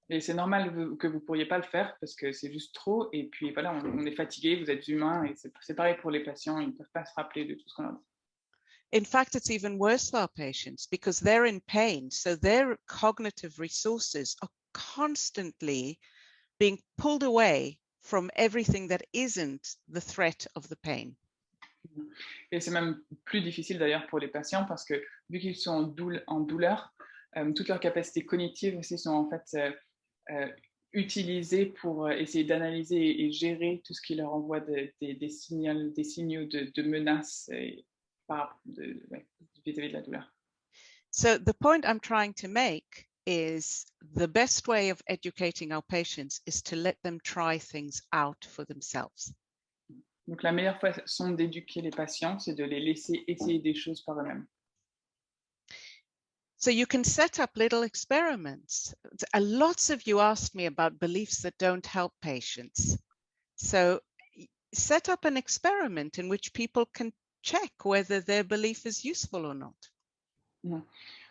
Et c'est normal que vous ne pourriez pas le faire parce que c'est juste trop. Et puis voilà, on est fatigué, vous êtes humain et c'est pareil pour les patients, ils ne peuvent pas se rappeler de tout ce qu'on a dit. In fact, it's even worse for our patients because they're in pain. So their cognitive resources are constantly being pulled away from everything that isn't the threat of the pain. Et c'est même plus difficile d'ailleurs pour les patients parce que vu qu'ils sont en douleur, toutes leurs capacités cognitives aussi sont en fait utilisées pour essayer d'analyser et gérer tout ce qui leur envoie des signaux de menaces vis-à-vis de la douleur. So the point I'm trying to make is the best way of educating our patients is to let them try things out for themselves. Donc la meilleure façon d'éduquer les patients, c'est de les laisser essayer des choses par eux-mêmes. So you can set up little experiments. Lots of you asked me about beliefs that don't help patients. So set up an experiment in which people can check whether their belief is useful or not.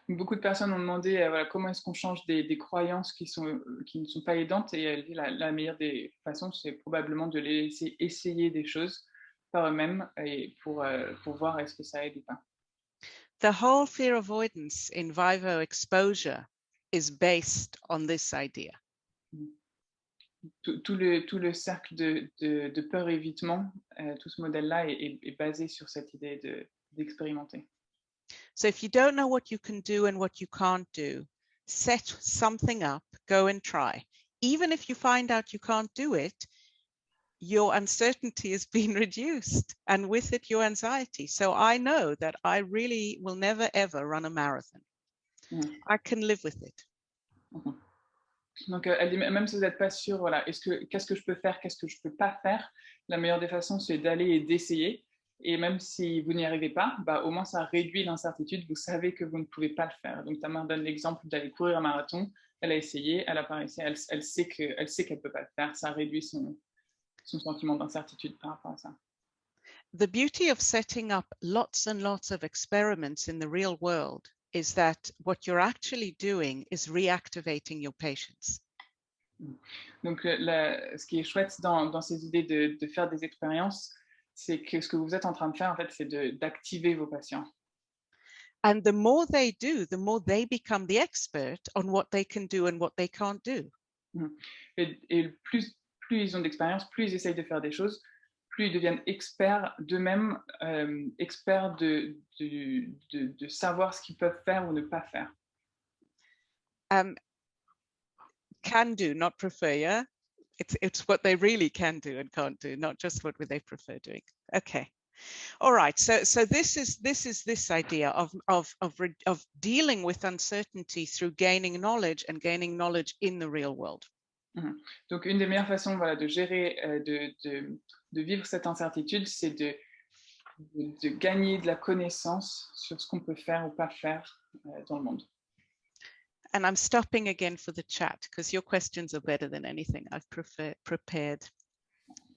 Beaucoup de personnes ont demandé voilà, comment est-ce qu'on change des croyances qui ne sont pas aidantes, et elle dit la meilleure des façons, c'est probablement de les laisser essayer des choses par eux-mêmes et pour voir est-ce que ça aide ou pas. The whole fear avoidance in Vivo exposure is based on this idea. Tout le cercle de peur évitement, tout ce modèle-là est basé sur cette idée d'expérimenter. So if you don't know what you can do and what you can't do, set something up, go and try. Even if you find out you can't do it, your uncertainty has been reduced, and with it, your anxiety. So I know that I really will never, ever run a marathon. I can live with it. Donc, elle dit, même si vous n'êtes pas sûr, voilà, qu'est-ce que je peux faire, qu'est-ce que je ne peux pas faire, la meilleure des façons, c'est d'aller et d'essayer. Et même si vous n'y arrivez pas, au moins ça réduit l'incertitude. Vous savez que vous ne pouvez pas le faire. Donc Tamar donne l'exemple d'aller courir un marathon. Elle a essayé, elle n'a pas réussi. Elle sait qu'elle ne peut pas le faire. Ça réduit son sentiment d'incertitude par rapport à ça. The beauty of setting up lots and lots of experiments in the real world is that what you're actually doing is reactivating your patients. Donc ce qui est chouette dans ces idées de faire des expériences, c'est que ce que vous êtes en train de faire, en fait, c'est d'activer vos patients. And the more they do, the more they become the expert on what they can do and what they can't do. Et plus ils ont d'expérience, plus ils essayent de faire des choses, plus ils deviennent experts d'eux-mêmes, experts de savoir ce qu'ils peuvent faire ou ne pas faire. Can do, not prefer, yeah? It's what they really can do and can't do, not just what they prefer doing. Okay. All right. So this is this idea of dealing with uncertainty through gaining knowledge and gaining knowledge in the real world. Donc une des meilleures façons, voilà, de gérer, de vivre cette incertitude, c'est de gagner de la connaissance sur ce qu'on peut faire ou pas faire dans le monde. And I'm stopping again for the chat because your questions are better than anything I've prepared.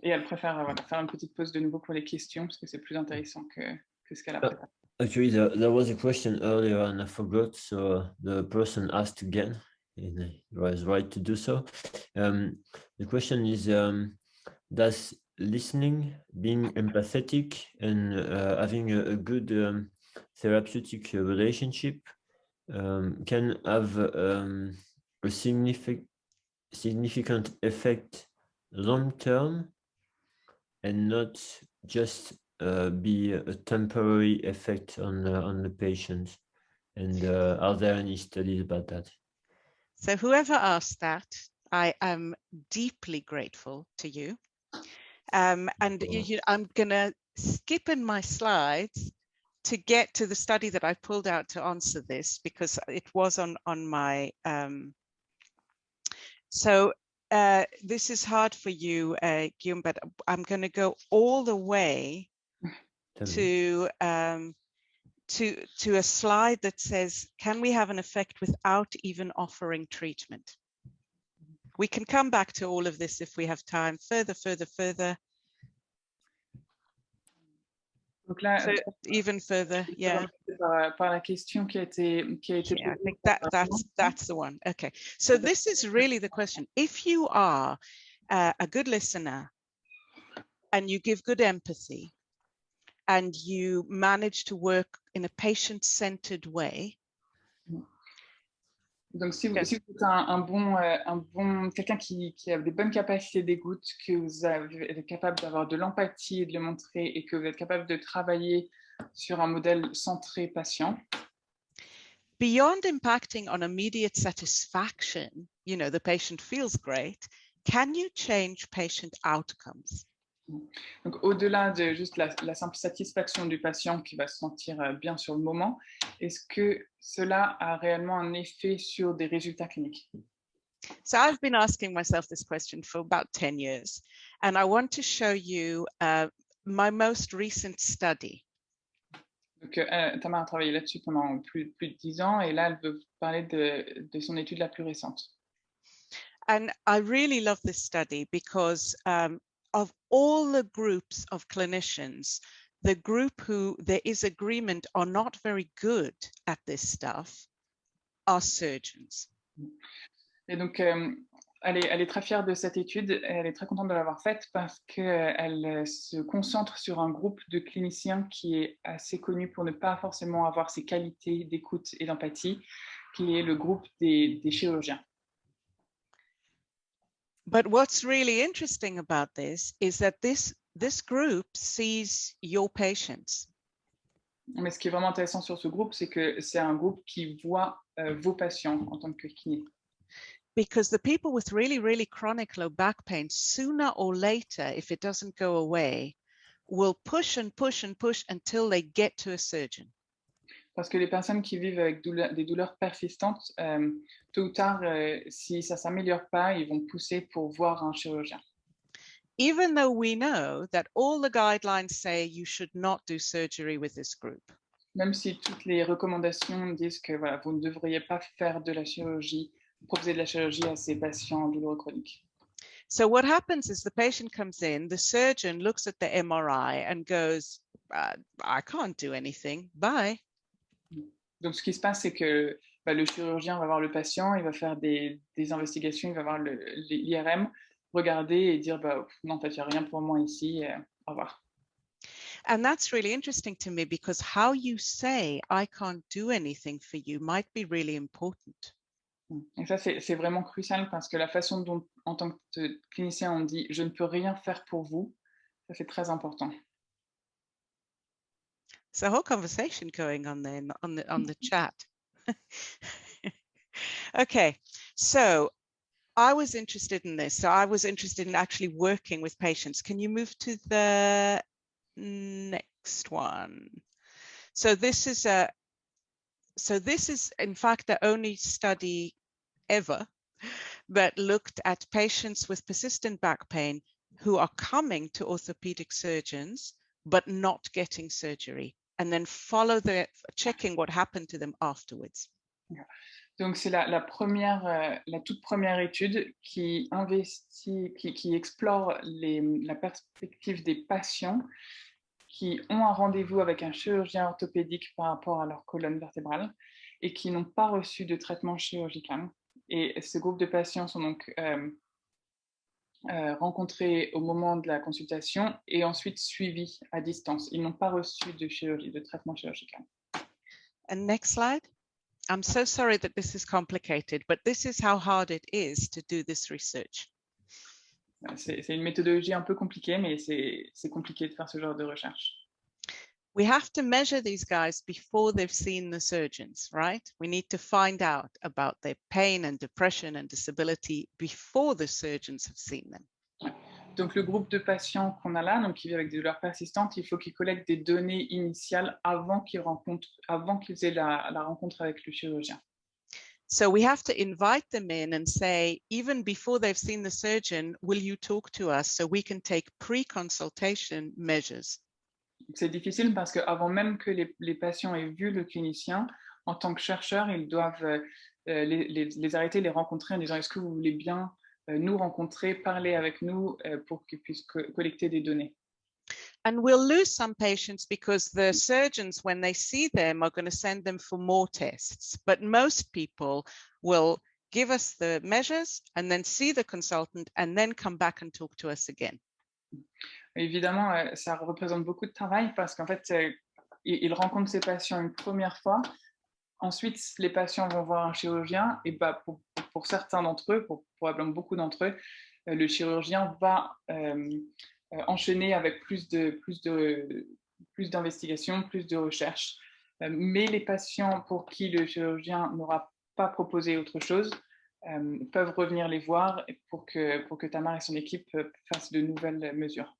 Et elle préfère voilà, faire une petite pause de nouveau pour les questions parce que c'est plus intéressant que ce qu'elle a préparé. Actually, there was a question earlier and I forgot, so the person asked again, and he was right to do so. The question is, does listening, being empathetic, and having a good therapeutic relationship can have a significant effect long-term and not just be a temporary effect on the patient? And are there any studies about that? So whoever asked that, I am deeply grateful to you. And I'm going to skip in my slides to get to the study that I pulled out to answer this because it was on my. This is hard for you, Guillaume, but I'm going to go all the way to a slide that says, can we have an effect without even offering treatment? We can come back to all of this if we have time. Further. Donc là, so even further, yeah. Par la question qui a été yeah, I think that's the one. Okay, so this is really the question. If you are a good listener and you give good empathy and you manage to work in a patient-centered way. Donc, si vous Yes. êtes quelqu'un qui a des bonnes capacités d'écoute, que vous êtes capable d'avoir de l'empathie et de le montrer, et que vous êtes capable de travailler sur un modèle centré patient, Beyond impacting on immediate satisfaction, you know, the patient feels great, can you change patient outcomes? donc au-delà de juste la simple satisfaction du patient qui va se sentir bien sur le moment, est-ce que cela a réellement un effet sur des résultats cliniques? So I've been asking myself this question for about 10 years, and I want to show you my most recent study. Donc, Tamar a travaillé là-dessus pendant plus de 10 ans, et là, elle veut parler de son étude la plus récente. And I really love this study because of all the groups of clinicians, the group who there is agreement are not very good at this stuff are surgeons. Et donc, elle est très fière de cette étude, elle est très contente de l'avoir faite parce qu'elle se concentre sur un groupe de cliniciens qui est assez connu pour ne pas forcément avoir ces qualités d'écoute et d'empathie, qui est le groupe des chirurgiens. But what's really interesting about this is that this group sees your patients. Mais ce qui est vraiment intéressant sur ce groupe, c'est que c'est un groupe qui voit vos patients en tant que kiné. Because the people with really, really chronic low back pain, sooner or later, if it doesn't go away, will push and push and push until they get to a surgeon. Parce que les personnes qui vivent avec des douleurs persistantes, tôt ou tard, si ça ne s'améliore pas, ils vont pousser pour voir un chirurgien. Even though we know that all the guidelines say you should not do surgery with this group. Même si toutes les recommandations disent que voilà, vous ne devriez pas faire de la chirurgie, proposer de la chirurgie à ces patients douloureux chroniques. So what happens is the patient comes in, the surgeon looks at the MRI and goes, I can't do anything, bye. Donc, ce qui se passe, c'est que le chirurgien va voir le patient, il va faire des investigations, il va voir l'IRM, regarder et dire non, en fait, il n'y a rien pour moi ici, au revoir. And that's really interesting to me because how you say, I can't do anything for you might be really important. Et ça, c'est vraiment crucial parce que la façon dont, en tant que clinicien, on dit « je ne peux rien faire pour vous », ça, c'est très important. It's a whole conversation going on there on the chat. Okay, so I was interested in this. So I was interested in actually working with patients. Can you move to the next one? So this is in fact the only study ever that looked at patients with persistent back pain who are coming to orthopedic surgeons but not getting surgery, and then checking what happened to them afterwards. Donc, c'est la toute première étude qui explore la perspective des patients qui ont un rendez-vous avec un chirurgien orthopédique par rapport à leur colonne vertébrale et qui n'ont pas reçu de traitement chirurgical. Et ce groupe de patients sont donc rencontrés au moment de la consultation et ensuite suivis à distance. Ils n'ont pas reçu de traitement chirurgical. And next slide. I'm so sorry that this is complicated, but this is how hard it is to do this research. C'est une méthodologie un peu compliquée, mais c'est compliqué de faire ce genre de recherche. We have to measure these guys before they've seen the surgeons, right? We need to find out about their pain and depression and disability before the surgeons have seen them. Donc, le groupe de patients qu'on a là, donc qui vit avec des douleurs persistantes, il faut qu'ils collectent des données initiales avant qu'ils aient la rencontre avec le chirurgien. So we have to invite them in and say, even before they've seen the surgeon, will you talk to us so we can take pre-consultation measures? C'est difficile parce qu'avant même que les patients aient vu le clinicien, en tant que chercheurs, ils doivent les arrêter, les rencontrer en disant « est-ce que vous voulez bien nous rencontrer, parler avec nous pour qu'ils puissent collecter des données ». And we'll lose some patients because the surgeons, when they see them, are going to send them for more tests. But most people will give us the measures and then see the consultant and then come back and talk to us again. Évidemment, ça représente beaucoup de travail parce qu'en fait, ils rencontrent ces patients une première fois, Ensuite, les patients vont voir un chirurgien et bah, pour certains d'entre eux, pour probablement beaucoup d'entre eux, le chirurgien va enchaîner avec plus d'investigations, plus de recherches. Mais les patients pour qui le chirurgien n'aura pas proposé autre chose peuvent revenir les voir pour que Tamar et son équipe fassent de nouvelles mesures.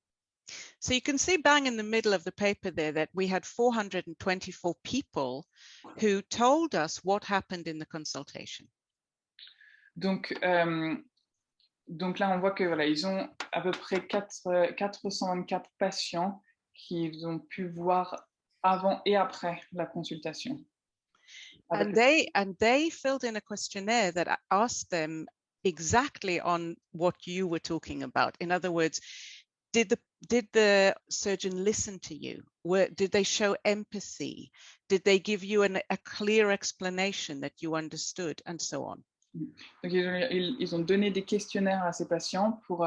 So you can see bang in the middle of the paper there that we had 424 people who told us what happened in the consultation. Donc là, on voit que voilà, ils ont à peu près 424 patients qu'ils ont pu voir avant et après la consultation. And they filled in a questionnaire that asked them exactly on what you were talking about. In other words, did the surgeon listen to you? Did they show empathy? Did they give you a clear explanation that you understood, and so on? Donc, ils ont donné des questionnaires à ces patients pour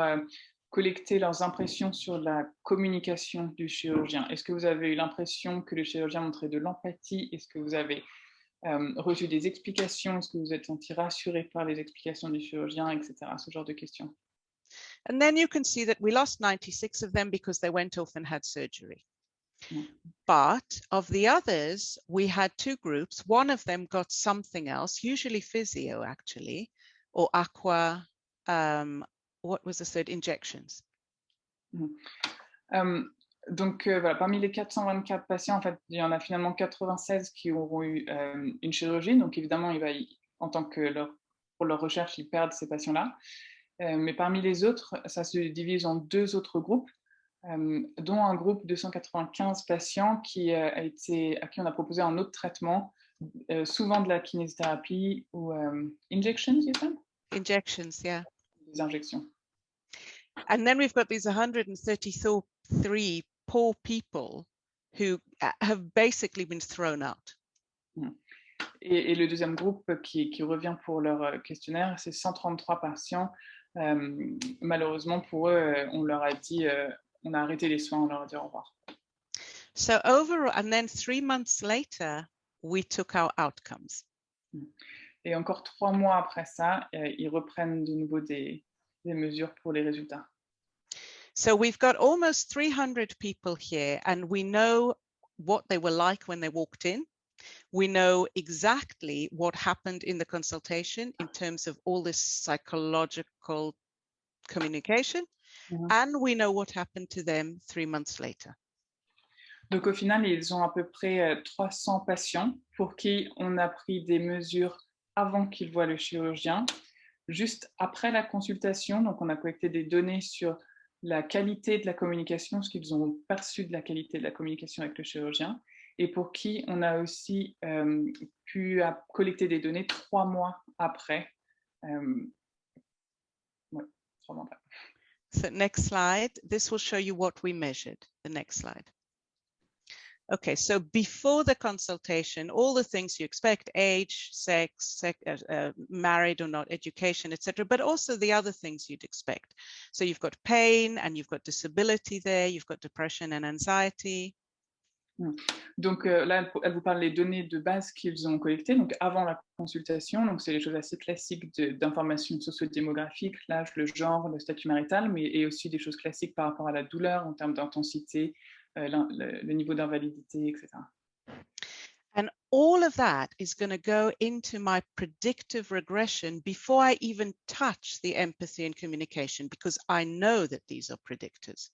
collecter leurs impressions sur la communication du chirurgien. Est-ce que vous avez eu l'impression que le chirurgien montrait de l'empathie? Est-ce que vous avez reçu des explications? Est-ce que vous êtes senti rassuré par les explications du chirurgien, etc. Ce genre de questions. And then you can see that we lost 96 of them because they went off and had surgery. But of the others, we had two groups. One of them got something else, usually physio actually, or aqua, what was the third? Injections. Donc voilà, parmi les 424 patients, en fait, il y en a finalement 96 qui auront eu une chirurgie. Donc évidemment, en tant que pour leur recherche, ils perdent ces patients-là. Mais parmi les autres, ça se divise en deux autres groupes, dont un groupe de 195 patients à qui on a proposé un autre traitement, souvent de la kinésithérapie ou injections, you said? Injections, yeah. Des injections. And then we've got these 133 poor people who have basically been thrown out. Et le deuxième groupe qui revient pour leur questionnaire, c'est 133 patients. Malheureusement pour eux, on leur a dit, on a arrêté les soins, on leur a dit au revoir. So overall, and then 3 months later, we took our outcomes. Et encore 3 mois après ça, ils reprennent de nouveau des mesures pour les résultats. So we've got almost 300 people here, and we know what they were like when they walked in. We know exactly what happened in the consultation in terms of all this psychological communication, and we know what happened to them 3 months later. Donc au final, ils ont à peu près 300 patients pour qui on a pris des mesures avant qu'ils voient le chirurgien, juste après la consultation. Donc on a collecté des données sur la qualité de la communication, ce qu'ils ont perçu de la qualité de la communication avec le chirurgien, et pour qui on a aussi pu collecter des données 3 mois après. 3 mois après. So next slide, this will show you what we measured. The next slide. Okay, so before the consultation, all the things you expect, age, sex, married or not, education, etc., but also the other things you'd expect. So you've got pain and you've got disability there, you've got depression and anxiety. Donc là, elle vous parle des données de base qu'ils ont collectées, donc avant la consultation. Donc c'est les choses assez classiques d'informations sociodémographiques, l'âge, le genre, le statut marital, et aussi des choses classiques par rapport à la douleur en termes d'intensité, le niveau d'invalidité, etc. And all of that is going to go into my predictive regression before I even touch the empathy and communication, because I know that these are predictors.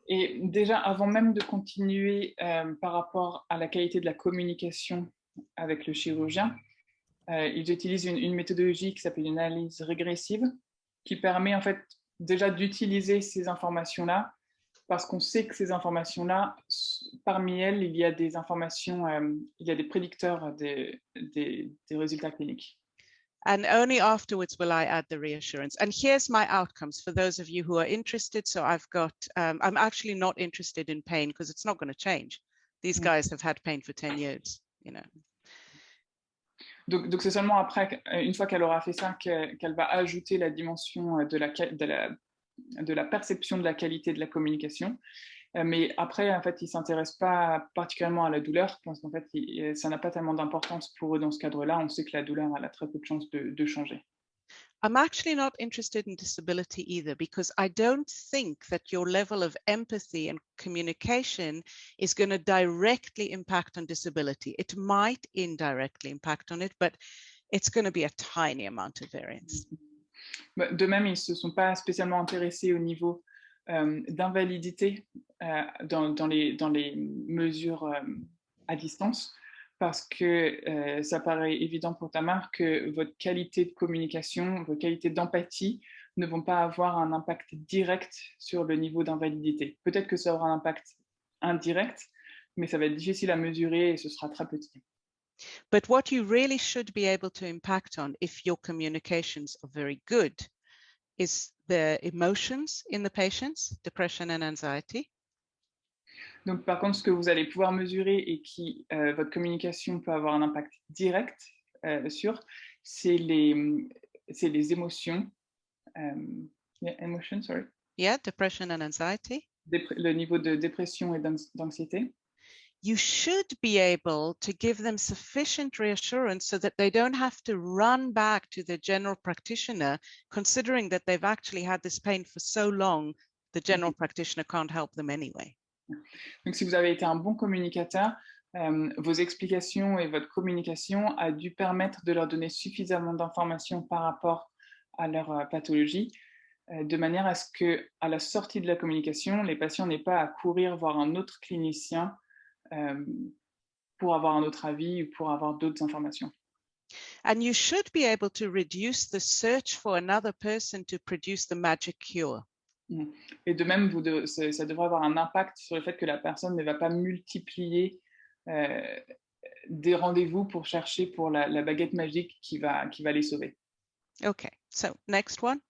Et déjà, avant même de continuer par rapport à la qualité de la communication avec le chirurgien, ils utilisent une méthodologie qui s'appelle une analyse régressive, qui permet en fait déjà d'utiliser ces informations-là, parce qu'on sait que ces informations-là, parmi elles, il y a des informations, il y a des prédicteurs des résultats cliniques. And only afterwards will I add the reassurance. And here's my outcomes for those of you who are interested. So I've got, I'm actually not interested in pain because it's not going to change. These guys have had pain for 10 years, you know. Donc c'est seulement après, une fois qu'elle aura fait ça, qu'elle va ajouter la dimension de la perception de la qualité de la communication. Mais après, en fait, ils ne s'intéressent pas particulièrement à la douleur parce qu'en fait, ça n'a pas tellement d'importance pour eux dans ce cadre-là. On sait que la douleur, elle a très peu de chances de changer. I'm actually not interested in disability either, because I don't think that your level of empathy and communication is going to directly impact on disability. It might indirectly impact on it, but it's going to be a tiny amount of variance. De même, ils ne se sont pas spécialement intéressés au niveau d'invalidité dans les mesures à distance, parce que ça paraît évident pour Tamar que votre qualité de communication, votre qualité d'empathie ne vont pas avoir un impact direct sur le niveau d'invalidité. Peut-être que ça aura un impact indirect, mais ça va être difficile à mesurer et ce sera très petit. But what you really should be able to impact on, if your communications are very good, is the emotions in the patients, depression and anxiety. Donc, par contre, ce que vous allez pouvoir mesurer et qui, votre communication peut avoir un impact direct sur, c'est les émotions. Emotion, sorry. Yeah, depression and anxiety. Le niveau de dépression et d'anxiété. You should be able to give them sufficient reassurance so that they don't have to run back to the general practitioner, considering that they've actually had this pain for so long, the general practitioner can't help them anyway. Donc, si vous avez été un bon communicateur, vos explications et votre communication a dû permettre de leur donner suffisamment d'informations par rapport à leur pathologie, de manière à ce qu'à la sortie de la communication, les patients n'aient pas à courir voir un autre clinicien pour avoir un autre avis ou pour avoir d'autres informations. And you should be able to reduce the search for another person to produce the magic cure. Et de même, ça devrait avoir un impact sur le fait que la personne ne va pas multiplier des rendez-vous pour chercher pour la baguette magique qui va les sauver. Okay, so next one.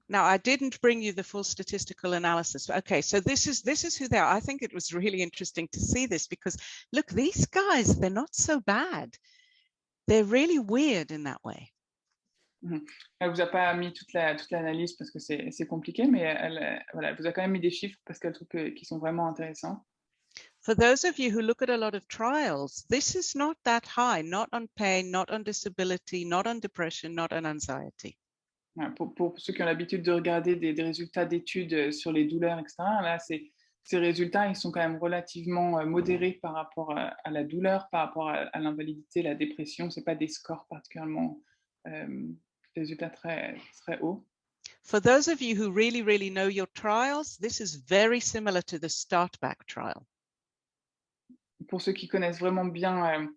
Now, I didn't bring you the full statistical analysis. Okay, so this is who they are. I think it was really interesting to see this because, look, these guys, they're not so bad. They're really weird in that way. Elle vous a pas mis toute l'analyse parce que c'est compliqué, mais elle vous a quand même mis des chiffres parce qu'elle trouve qu'ils sont vraiment intéressants. For those of you who look at a lot of trials, this is not that high, not on pain, not on disability, not on depression, not on anxiety. Pour ceux qui ont l'habitude de regarder des résultats d'études sur les douleurs, etc., là, ces résultats, ils sont quand même relativement modérés par rapport à la douleur, par rapport à l'invalidité, la dépression. Ce n'est pas des scores particulièrement, des résultats très, très hauts. For those of you who really, really know your trials, this is very similar to the StartBack trial. Pour ceux qui connaissent vraiment bien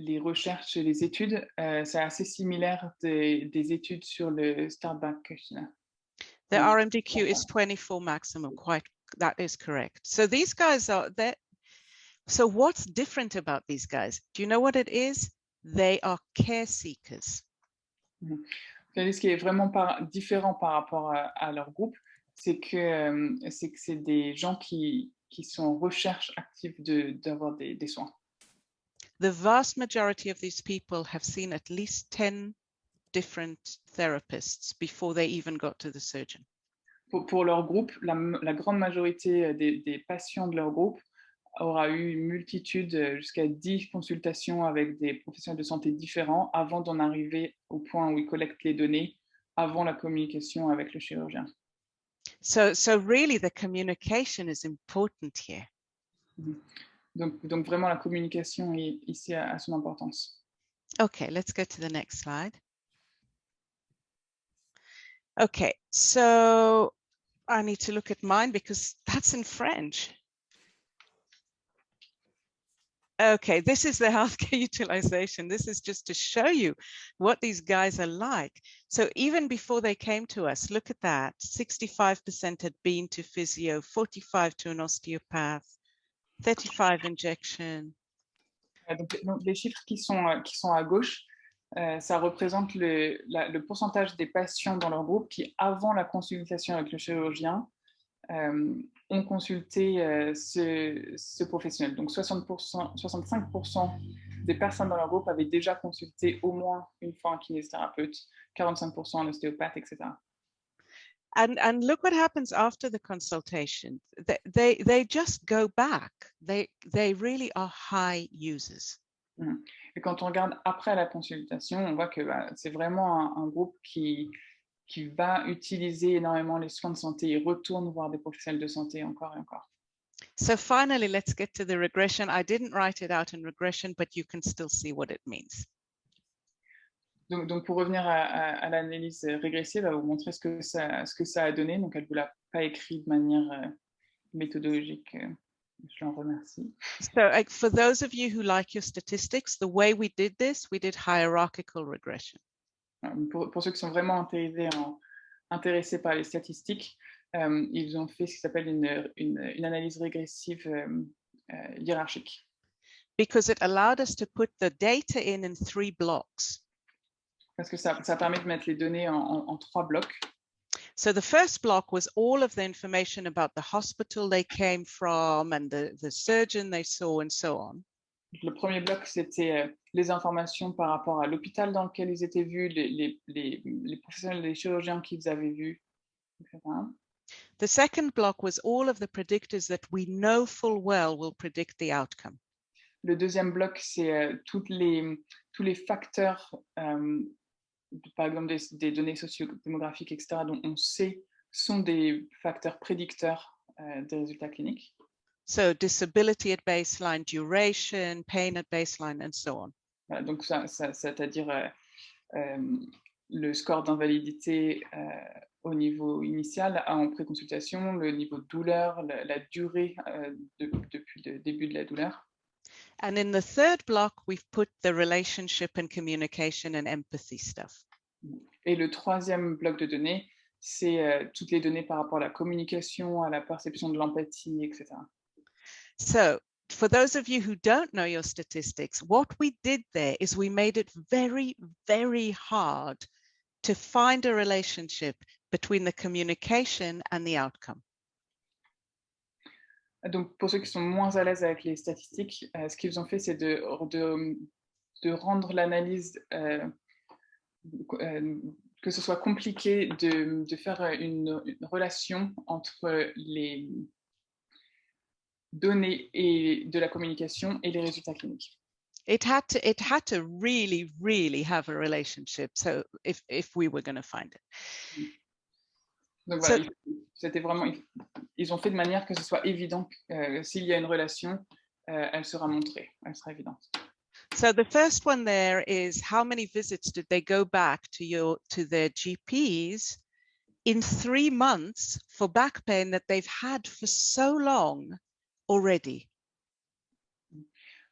les recherches et les études, c'est assez similaire des études sur le StartBack questionnaire. The RMDQ is 24 maximum, that is correct. So these guys so what's different about these guys? Do you know what it is? They are care seekers. Ce qui est vraiment différent par rapport à leur groupe, c'est que c'est des gens qui sont en recherche active d'avoir des soins. The vast majority of these people have seen at least 10 different therapists before they even got to the surgeon. Pour leur groupe, la grande majorité des patients de leur groupe aura eu une multitude, jusqu'à 10 consultations avec des professionnels de santé différents avant d'en arriver au point où ils collectent les données avant la communication avec le chirurgien. So really the communication is important here. Donc vraiment la communication ici a son importance. Okay, let's go to the next slide. Okay, so I need to look at mine because that's in French. Okay, this is the healthcare utilization. This is just to show you what these guys are like. So even before they came to us, look at that. 65% had been to physio, 45 to an osteopath, 35 injection. Donc les chiffres qui sont à gauche, ça représente le pourcentage des patients dans leur groupe qui, avant la consultation avec le chirurgien, ont consulté ce professionnel. Donc 65% des personnes dans leur groupe avaient déjà consulté au moins une fois un kinésithérapeute, 45% un ostéopathe, etc. And look what happens after the consultation. They just go back. They really are high users. Et quand on regarde après la consultation, on voit que c'est vraiment un groupe qui va utiliser énormément les soins de santé et retourne voir des professionnels de santé encore et encore. So finally, let's get to the regression. I didn't write it out in regression, but you can still see what it means. Donc pour revenir à l'analyse régressive, elle va vous montrer ce que ça a donné. Donc elle ne vous l'a pas écrit de manière méthodologique. Je l'en remercie. So for those of you who like your statistics, the way we did this, we did hierarchical regression. Pour ceux qui sont vraiment intéressés par les statistiques, ils ont fait ce qui s'appelle une analyse régressive hiérarchique. Because it allowed us to put the data in 3 blocks. Parce que ça permet de mettre les données en 3 blocs. So the first block was all of the information about the hospital they came from and the surgeon they saw and so on. Le premier bloc, c'était les informations par rapport à l'hôpital dans lequel ils étaient vus, les professionnels, les chirurgiens qu'ils avaient vus, etc. The second block was all of the predictors that we know full well will predict the outcome. Le deuxième bloc, c'est tous les facteurs, par exemple des données socio-démographiques, etc., dont on sait sont des facteurs prédicteurs des résultats cliniques. So disability at baseline, duration, pain at baseline, and so on. Voilà, donc c'est-à-dire le score d'invalidité au niveau initial en préconsultation, le niveau de douleur, la durée depuis le début de la douleur. And in the third block, we've put the relationship and communication and empathy stuff. Et le troisième bloc de données, c'est toutes les données par rapport à la communication, à la perception de l'empathie, etc. So for those of you who don't know your statistics, what we did there is we made it very, very hard to find a relationship between the communication and the outcome. Donc, pour ceux qui sont moins à l'aise avec les statistiques, ce qu'ils ont fait, c'est de rendre l'analyse, que ce soit compliqué de faire une relation entre les données et de la communication et les résultats cliniques. It had to really, really have a relationship. So if we were going to find it. Donc voilà, c'était vraiment, ils ont fait de manière que ce soit évident que s'il y a une relation, elle sera montrée, elle sera évidente. So the first one there is how many visits did they go back to their GPs in 3 months for back pain that they've had for so long already?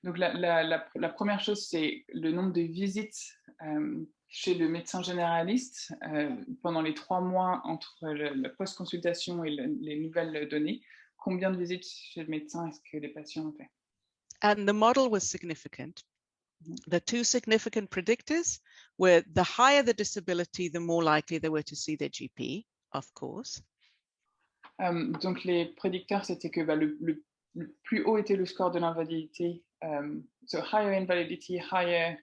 Donc la première chose, c'est le nombre de visites chez le médecin généraliste pendant les 3 mois entre la post-consultation et les nouvelles données. Combien de visites chez le médecin est-ce que les patients ont fait? And the model was significant. The 2 significant predictors were the higher the disability, the more likely they were to see their GP, of course. Donc les prédicteurs, c'était que le plus haut était le score de l'invalidité. So higher invalidity, higher...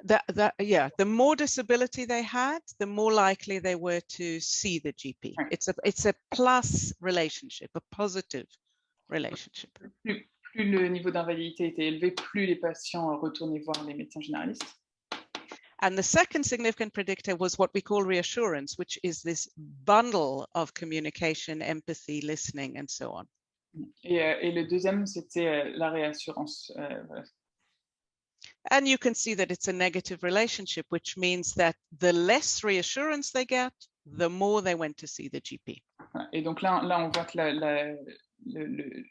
The more disability they had, the more likely they were to see the GP. Right. It's a plus relationship, a positive relationship. Plus le niveau d'invalidité était élevé, plus les patients retournaient voir les médecins généralistes. And the second significant predictor was what we call reassurance, which is this bundle of communication, empathy, listening, and so on. Et le deuxième, c'était la réassurance. And you can see that it's a negative relationship, which means that the less reassurance they get, the more they went to see the GP. Et donc là on voit que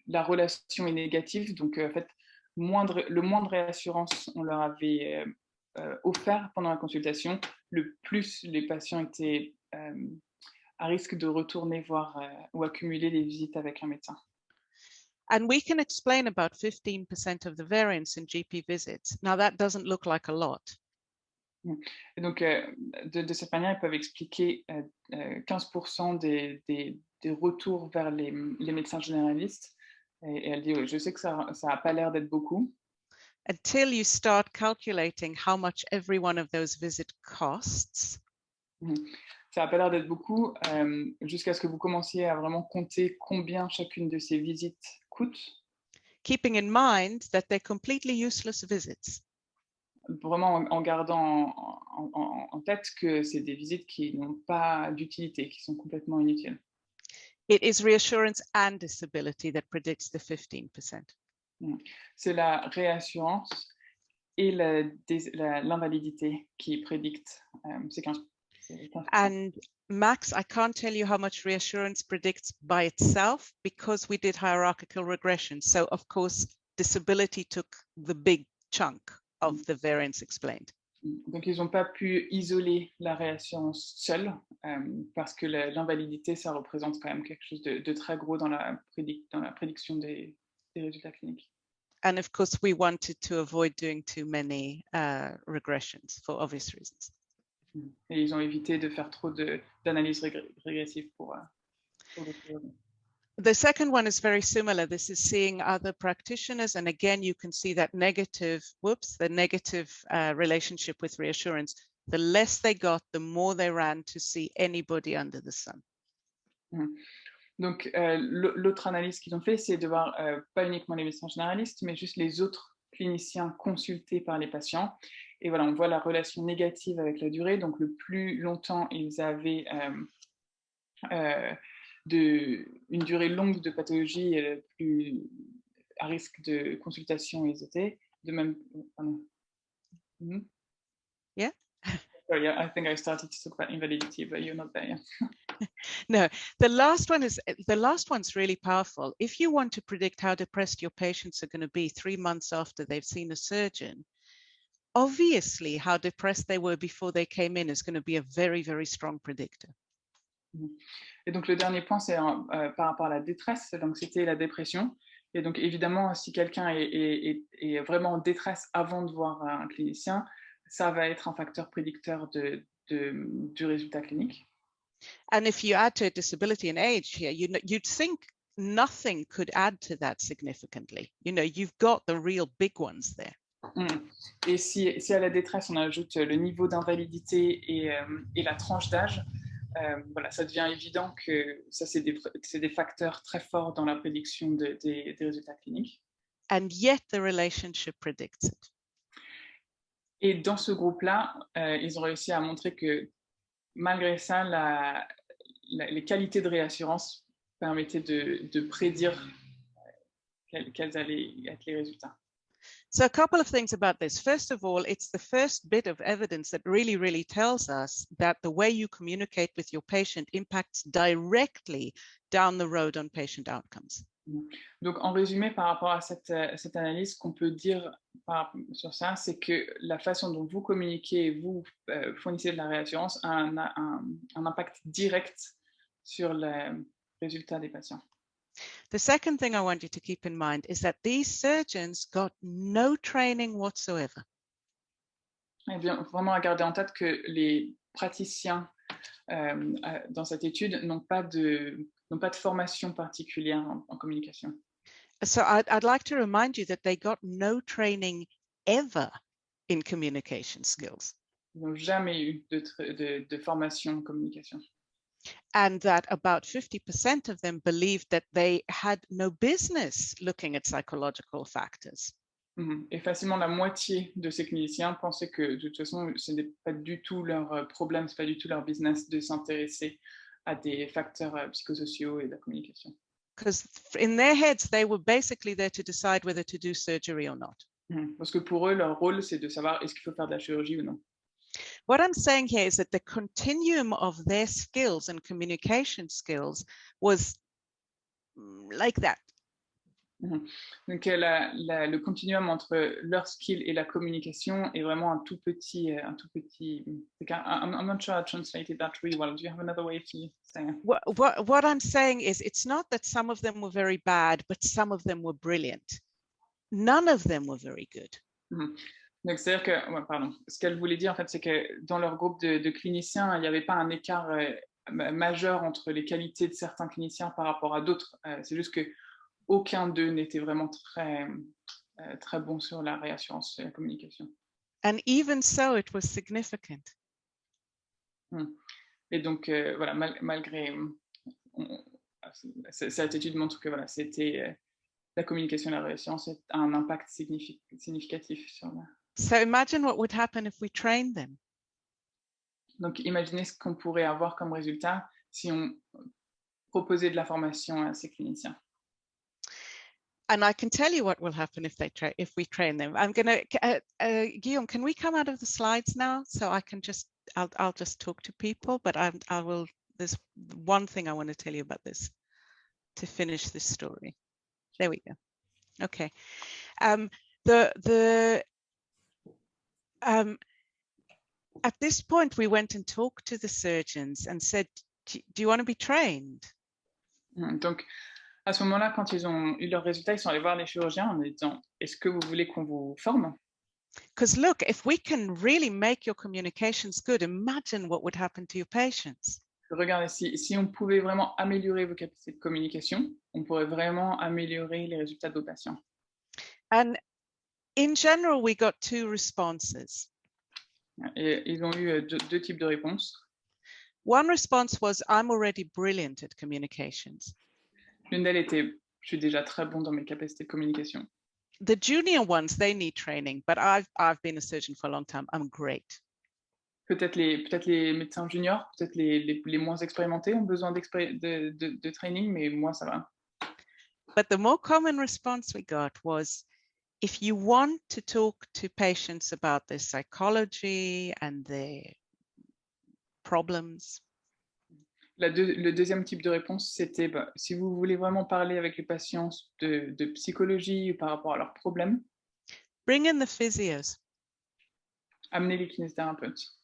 la relation est négative. Donc en fait, le moins de réassurance on leur avait offert pendant la consultation, le plus les patients étaient à risque de retourner voir ou accumuler les visites avec un médecin. And we can explain about 15% of the variance in GP visits. Now that doesn't look like a lot. Et donc, de cette manière, ils peuvent expliquer 15% des retours vers les médecins généralistes. Et elle dit, oui, je sais que ça n'a pas l'air d'être beaucoup. Until you start calculating how much every one of those visits costs. ça n'a pas l'air d'être beaucoup, jusqu'à ce que vous commenciez à vraiment compter combien chacune de ces visites coûte. keeping in mind that they're completely useless visits. Vraiment en gardant en tête que c'est des visites qui n'ont pas d'utilité, qui sont complètement inutiles. It is reassurance and disability that predicts the 15%. C'est la réassurance et l'invalidité qui prédictent ces 15%. And Max, I can't tell you how much reassurance predicts by itself because we did hierarchical regression. So of course, disability took the big chunk of the variance explained. Donc, ils n'ont pas pu isoler la réassurance seule parce que l'invalidité, ça représente quand même quelque chose de très gros dans la prédiction des résultats cliniques. And of course, we wanted to avoid doing too many regressions for obvious reasons. Et ils ont évité de faire trop d'analyses régressives pour The second one is very similar. This is seeing other practitioners. And again, you can see that negative relationship with reassurance. The less they got, the more they ran to see anybody under the sun. Donc, l'autre analyse qu'ils ont fait, c'est de voir pas uniquement les médecins généralistes, mais juste les autres cliniciens consultés par les patients. Et voilà, on voit la relation négative avec la durée. Donc, le plus longtemps ils avaient une durée longue de pathologie, plus à risque de consultation ils étaient. De même, Yeah. Oh, yeah, I think I started to talk about invalidity, but you're not there yet. No, the last one's really powerful. If you want to predict how depressed your patients are going to be 3 months after they've seen a surgeon, obviously how depressed they were before they came in is going to be a very, very strong predictor. Et donc, le dernier point, c'est par rapport à la détresse. Donc, c'était la dépression. Et donc, évidemment, si quelqu'un est vraiment en détresse avant de voir un clinicien, ça va être un facteur prédicteur du résultat clinique. And if you add to it disability and age here, you'd think nothing could add to that significantly. You know, you've got the real big ones there. Et si à la détresse, on ajoute le niveau d'invalidité et la tranche d'âge, voilà, ça devient évident que ça, c'est des facteurs très forts dans la prédiction des résultats cliniques. And yet the relationship predicts it. Et dans ce groupe-là, ils ont réussi à montrer que malgré ça, les qualités de réassurance permettaient de prédire quels allaient être les résultats. So a couple of things about this. First of all, it's the first bit of evidence that really, really tells us that the way you communicate with your patient impacts directly down the road on patient outcomes. Donc, en résumé, par rapport à cette analyse, qu'on peut dire sur ça, c'est que la façon dont vous communiquez et vous fournissez de la réassurance a un impact direct sur les résultats des patients. The second thing I want you to keep in mind is that these surgeons got no training whatsoever. Eh bien, vraiment à garder en tête que les praticiens dans cette étude n'ont pas de formation particulière en communication. So I'd like to remind you that they got no training ever in communication skills. Ils n'ont jamais eu de formation en communication. And that about 50% of them believed that they had no business looking at psychological factors. Et facilement la moitié de ces cliniciens pensaient que de toute façon, ce n'est pas du tout leur problème, ce n'est pas du tout leur business de s'intéresser à des facteurs psychosociaux et de la communication. Because in their heads, they were basically there to decide whether to do surgery or not. Parce que pour eux, leur rôle, c'est de savoir est-ce qu'il faut faire de la chirurgie ou non. What I'm saying here is that the continuum of their skills and communication skills was like that. Donc, le continuum entre leur skill et la communication est vraiment un tout petit. I'm not sure I translated that really well. Do you have another way to say it? What I'm saying is it's not that some of them were very bad, but some of them were brilliant. None of them were very good. Donc, c'est-à-dire que, ce qu'elle voulait dire, en fait, c'est que dans leur groupe de cliniciens, il n'y avait pas un écart majeur entre les qualités de certains cliniciens par rapport à d'autres. C'est juste qu'aucun d'eux n'était vraiment très, très bon sur la réassurance et la communication. And even so, it was significant. Et donc, voilà, malgré cette étude montre que voilà, c'était la communication et la neuroscience a un impact significatif sur la... So imagine what would happen if we trained them. Donc, imaginez ce qu'on pourrait avoir comme résultat si on proposait de la formation à ces cliniciens. And I can tell you what will happen if we train them. I'm going to, Guillaume, can we come out of the slides now? So I can just, I'll just talk to people, but I will, there's one thing I want to tell you about this to finish this story. There we go. Okay. At this point, we went and talked to the surgeons and said, do you want to be trained? Donc, à ce moment-là, quand ils ont eu leurs résultats, ils sont allés voir les chirurgiens en disant, est-ce que vous voulez qu'on vous forme? Because look, if we can really make your communications good, imagine what would happen to your patients. Regardez, si on pouvait vraiment améliorer vos capacités de communication, on pourrait vraiment améliorer les résultats de vos patients. And in general, we got 2 responses. Et ils ont eu deux types de réponses. One response was, I'm already brilliant at communications. L'une d'elles était, je suis déjà très bon dans mes capacités de communication. The junior ones, they need training, but I've been a surgeon for a long time. I'm great. Peut-être les médecins juniors, peut-être les moins expérimentés ont besoin de training, mais moi, ça va. But the more common response we got was, if you want to talk to patients about their psychology and their problems, Le deuxième type de réponse, c'était si vous voulez vraiment parler avec les patients de psychologie ou par rapport à leurs problèmes, bring in the physios. amenez les kinésithérapeutes.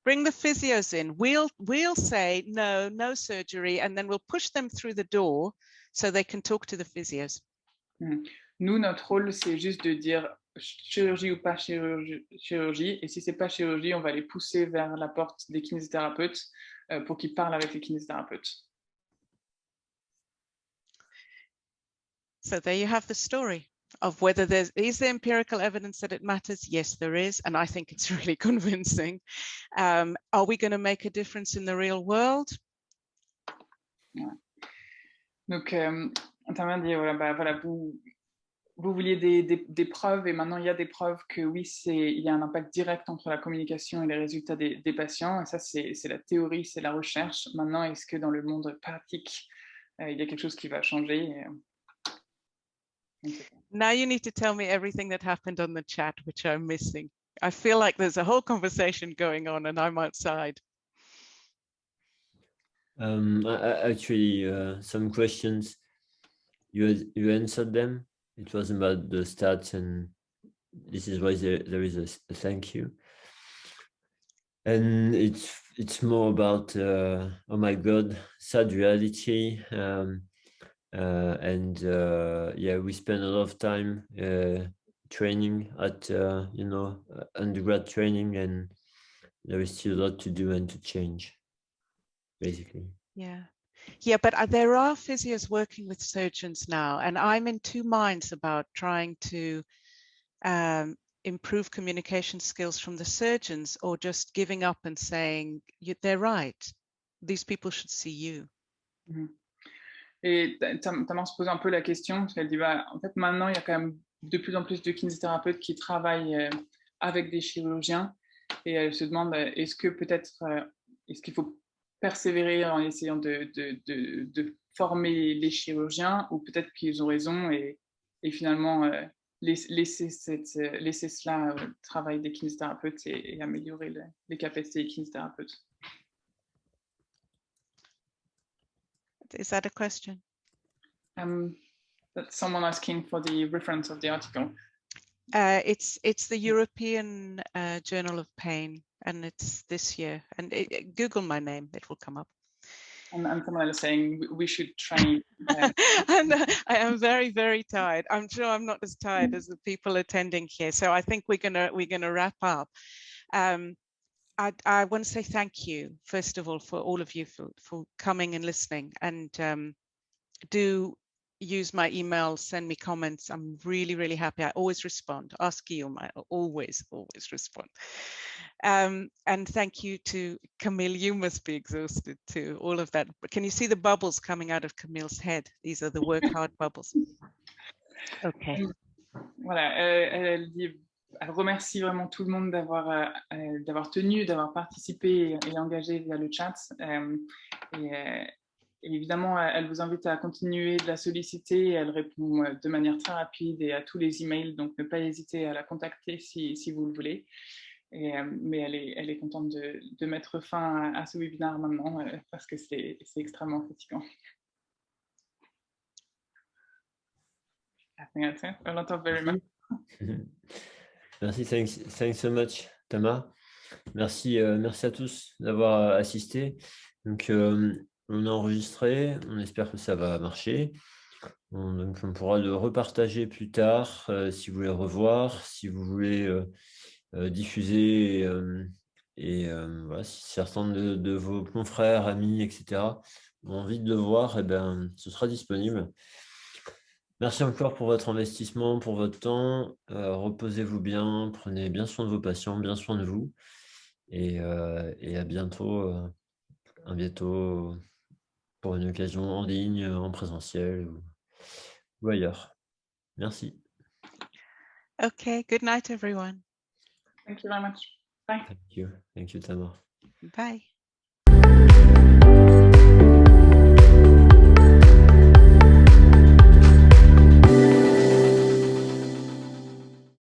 Bring the physios in. We'll say no surgery, and then we'll push them through the door so they can talk to the physios. Nous, notre rôle, c'est juste de dire chirurgie ou pas chirurgie. Et si c'est pas chirurgie, on va les pousser vers la porte des kinésithérapeutes pour qu'ils parlent avec les kinésithérapeutes. So there you have the story of whether is there empirical evidence that it matters? Yes, there is. And I think it's really convincing. Are we going to make a difference in the real world? Ouais. Donc, Intervient dit, voilà, vous vouliez des preuves et maintenant il y a des preuves que oui, il y a un impact direct entre la communication et les résultats des patients. Et ça, c'est la théorie, c'est la recherche. Maintenant, est-ce que dans le monde pratique, il y a quelque chose qui va changer? Now you need to tell me everything that happened on the chat, which I'm missing. I feel like there's a whole conversation going on and I'm outside. Actually, some questions, you answered them. It was about the stats, and this is why there is a thank you. And it's more about, oh my God, sad reality. Yeah, we spend a lot of time training at undergrad training, and there is still a lot to do and to change, basically. Yeah, but there are physios working with surgeons now, and I'm in 2 minds about trying to improve communication skills from the surgeons, or just giving up and saying, they're right, these people should see you. Et Tamar se pose un peu la question, parce qu'elle dit, en fait, maintenant, il y a quand même de plus en plus de kinésithérapeutes qui travaillent avec des chirurgiens, et elle se demande, est-ce qu'il faut persévérer en essayant de former les chirurgiens, ou peut-être qu'ils ont raison, et finalement laisser cela au travail des kinésithérapeutes et améliorer les capacités des kinésithérapeutes. Is that a question? That's someone asking for the reference of the article. It's the European Journal of Pain, and it's this year. And Google my name, it will come up. And someone else saying we should train. And I am very, very tired. I'm sure I'm not as tired as the people attending here. So I think we're gonna wrap up. I want to say thank you, first of all, for all of you for coming and listening. And do use my email, send me comments. I'm really, really happy. I always respond. Ask Guillaume, I always respond. And thank you to Camille. You must be exhausted too, all of that. Can you see the bubbles coming out of Camille's head? These are the work hard bubbles. Okay. Voilà, elle remercie vraiment tout le monde d'avoir participé et engagé via le chat. Et évidemment, elle vous invite à continuer de la solliciter. Elle répond de manière très rapide et à tous les emails, donc ne pas hésiter à la contacter si vous le voulez. Mais elle est contente de mettre fin à ce webinaire maintenant parce que c'est extrêmement fatigant. I think that's it. A lot of very much. Merci, thanks so much, Tamar. Merci à tous d'avoir assisté. Donc, on a enregistré, on espère que ça va marcher. Donc, on pourra le repartager plus tard si vous voulez revoir, si vous voulez diffuser voilà, si certains de vos confrères, amis, etc. ont envie de le voir, ce sera disponible. Merci encore pour votre investissement, pour votre temps. Reposez-vous bien, prenez bien soin de vos patients, bien soin de vous. Et à bientôt, pour une occasion en ligne, en présentiel ou ailleurs. Merci. Okay, good night, everyone. Thank you very much. Bye. Thank you, Tamar. Bye.